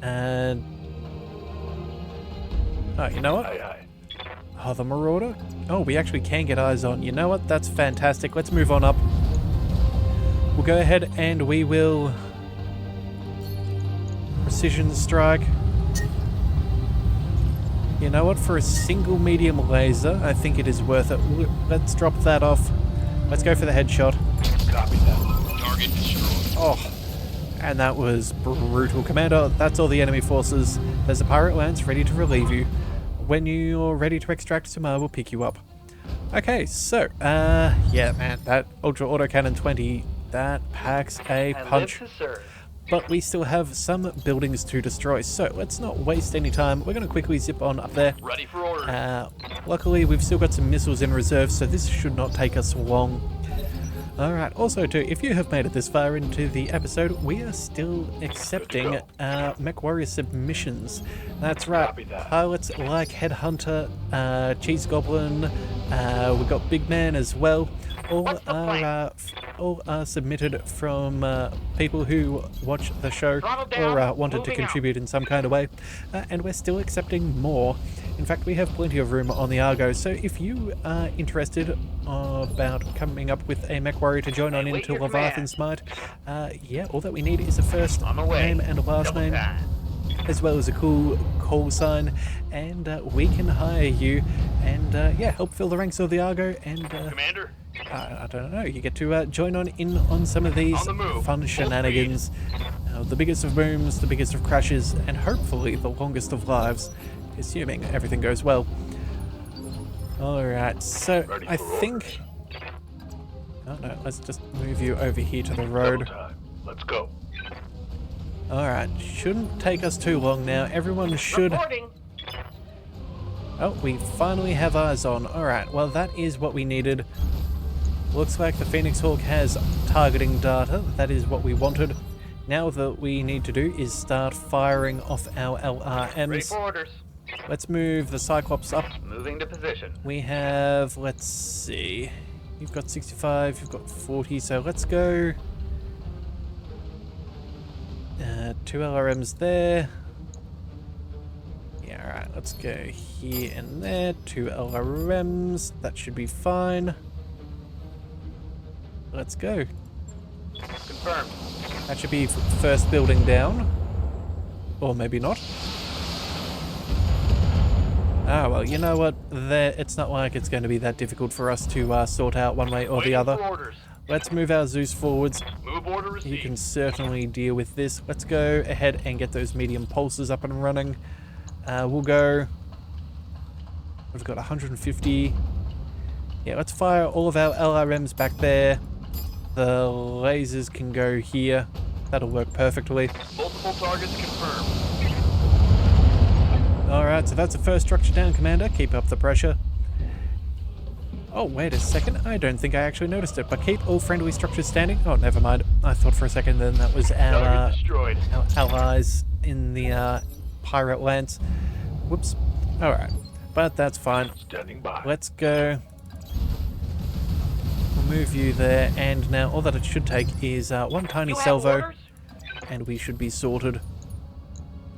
And... Oh, you know what? Aye, aye. Oh, the Marauder? Oh, we actually can get eyes on. You know what? That's fantastic. Let's move on up. We'll go ahead and we will... Precision strike. You know what? For a single medium laser, I think it is worth it. Let's drop that off. Let's go for the headshot. Copy that. Target destroyed. Oh, and that was brutal. Commander, that's all the enemy forces. There's a pirate lance ready to relieve you. When you're ready to extract some, we'll pick you up. Okay, so, yeah, man, that Ultra Autocannon 20, that packs a punch. I live to serve. But we still have some buildings to destroy, so let's not waste any time. We're going to quickly zip on up there. Ready for orders. Luckily, we've still got some missiles in reserve, so this should not take us long. Alright, also too, if you have made it this far into the episode, we are still accepting MechWarrior submissions. That's right, Copy that. pilots like Headhunter, Cheese Goblin, we've got Big Man as well. all What's the all are submitted from people who watch the show Throttle down, or wanted to moving contribute in some kind of way, and we're still accepting more. In fact, we have plenty of room on the Argo, so if you are interested about coming up with a MechWarrior to join on wait into your Leviathan command. Smite, yeah, all that we need is a first On my way. name and a last Double name, time. as well as a cool call sign, and we can hire you and yeah, help fill the ranks of the Argo, and Commander, I don't know, you get to join in on some of these On the move. fun Full shenanigans. The biggest of booms, the biggest of crashes, and hopefully the longest of lives, assuming everything goes well. Alright, so Ready I for think... Oh no, let's just move you over here to the road. time. Let's go. Alright, shouldn't take us too long now. Everyone should... Reporting. Oh, we finally have eyes on. Alright, well that is what we needed. Looks like the Phoenix Hawk has targeting data. That is what we wanted. Now what we need to do is start firing off our Ready LRMs. for orders. Let's move the Cyclops up. Moving to position. We have, let's see, you've got 65, you've got 40, so let's go 2 LRMs there. Yeah, alright, let's go here and there, 2 LRMs, that should be fine. Let's go. Confirmed. That should be first building down. Or maybe not. Ah, well, you know what? It's not like it's going to be that difficult for us to sort out one way or the Waiting other. for orders. Let's move our Zeus forwards. Move order You received. can certainly deal with this. Let's go ahead and get those medium pulses up and running. We'll go... We've got 150. Yeah, let's fire all of our LRMs back there. The lasers can go here. That'll work perfectly. Multiple targets confirmed. Alright, so that's the first structure down, Commander. Keep up the pressure. Oh, wait a second. I don't think I actually noticed it, but keep all friendly structures standing. Oh, never mind. I thought for a second then that was Target our destroyed. allies in the pirate lands. Whoops. Alright, but that's fine. Standing by. Let's go. We'll move you there, and now all that it should take is one tiny You have salvo, orders? and we should be sorted.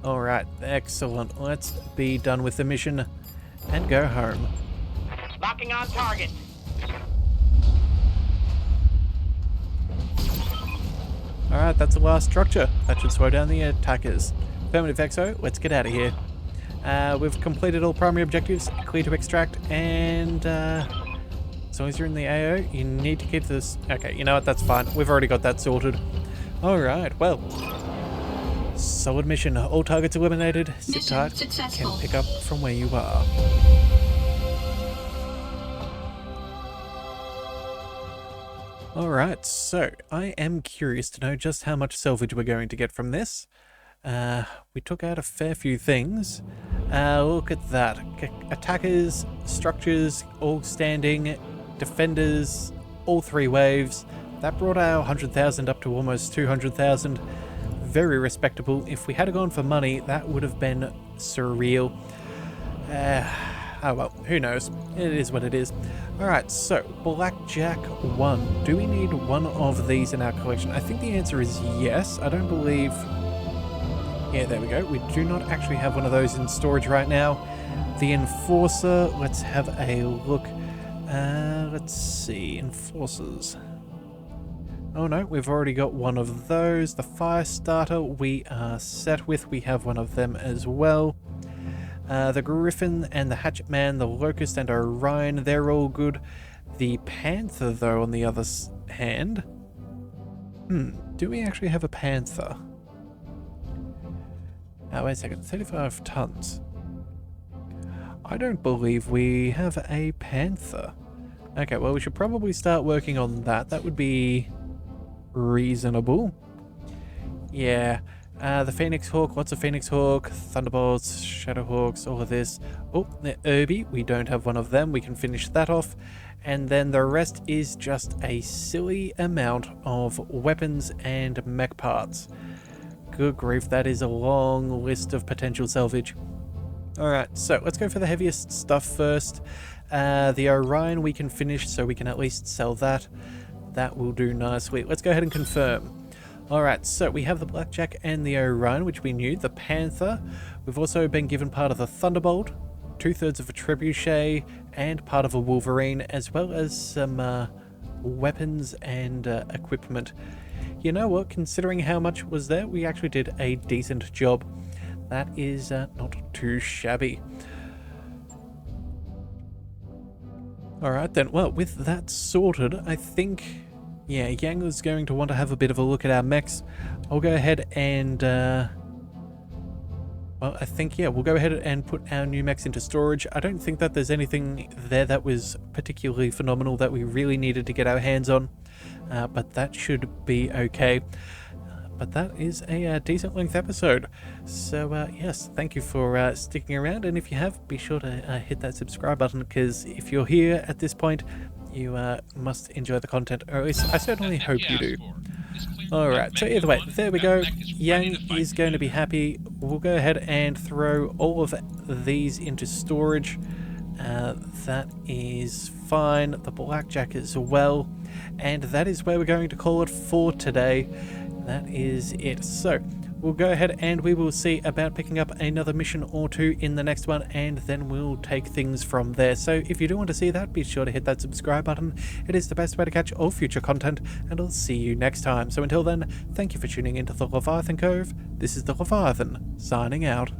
Alright, excellent. Let's be done with the mission and go home. Locking on target. Alright, that's the last structure. That should slow down the attackers. Affirmative Exo, let's get out of here. We've completed all primary objectives, clear to extract, and as long as you're in the AO, you need to keep this... Okay, you know what, that's fine. We've already got that sorted. Alright, well. Solid mission. All targets eliminated. Sit Mission tight. successful. Can pick up from where you are. Alright, so I am curious to know just how much salvage we're going to get from this. We took out a fair few things. Look at that. Attackers, structures, all standing, defenders, all 3 waves. That brought our 100,000 up to almost 200,000. Very respectable. If we had gone for money, that would have been surreal. Oh well, who knows? It is what it is. Alright, so, Blackjack 1. Do we need one of these in our collection? I think the answer is yes. I don't believe... Yeah, there we go. We do not actually have one of those in storage right now. The Enforcer, let's have a look. Let's see, Enforcers. Oh no, we've already got one of those. The Fire Starter we are set with. We have one of them as well. The Griffin and the Hatchet Man, the Locust and Orion, they're all good. The Panther, though, on the other hand... do we actually have a Panther? Oh, wait a second, 35 tons. I don't believe we have a Panther. Okay, well, we should probably start working on that. That would be reasonable. Yeah. The Phoenix Hawk, lots of Phoenix Hawk, Thunderbolts, Shadowhawks, all of this. Oh, the Irby, we don't have one of them. We can finish that off. And then the rest is just a silly amount of weapons and mech parts. Good grief, that is a long list of potential salvage. Alright, so let's go for the heaviest stuff first. The Orion we can finish, so we can at least sell that. That will do nicely. Let's go ahead and confirm. Alright, so we have the Blackjack and the Orion, which we knew. The Panther. We've also been given part of the Thunderbolt, 2/3 of a Trebuchet, and part of a Wolverine, as well as some weapons and equipment. You know what, considering how much was there, we actually did a decent job. That is not too shabby. Alright then, well, with that sorted, I think, yeah, Yang is going to want to have a bit of a look at our mechs. I'll go ahead and, well, I think, yeah, we'll go ahead and put our new mechs into storage. I don't think that there's anything there that was particularly phenomenal that we really needed to get our hands on, but that should be okay. But that is a decent length episode. So yes, thank you for sticking around, and if you have, be sure to hit that subscribe button, because if you're here at this point, you must enjoy the content, or at least I certainly hope you do. Alright, so either way, there we go. Yang is going to be happy. We'll go ahead and throw all of these into storage. That is fine. The Blackjack as well. And that is where we're going to call it for today. That is it. So we'll go ahead and we will see about picking up another mission or two in the next one, and then we'll take things from there. So if you do want to see that, be sure to hit that subscribe button. It is the best way to catch all future content, and I'll see you next time. So until then, thank you for tuning into the Leviathan Cove. This is the Leviathan, signing out.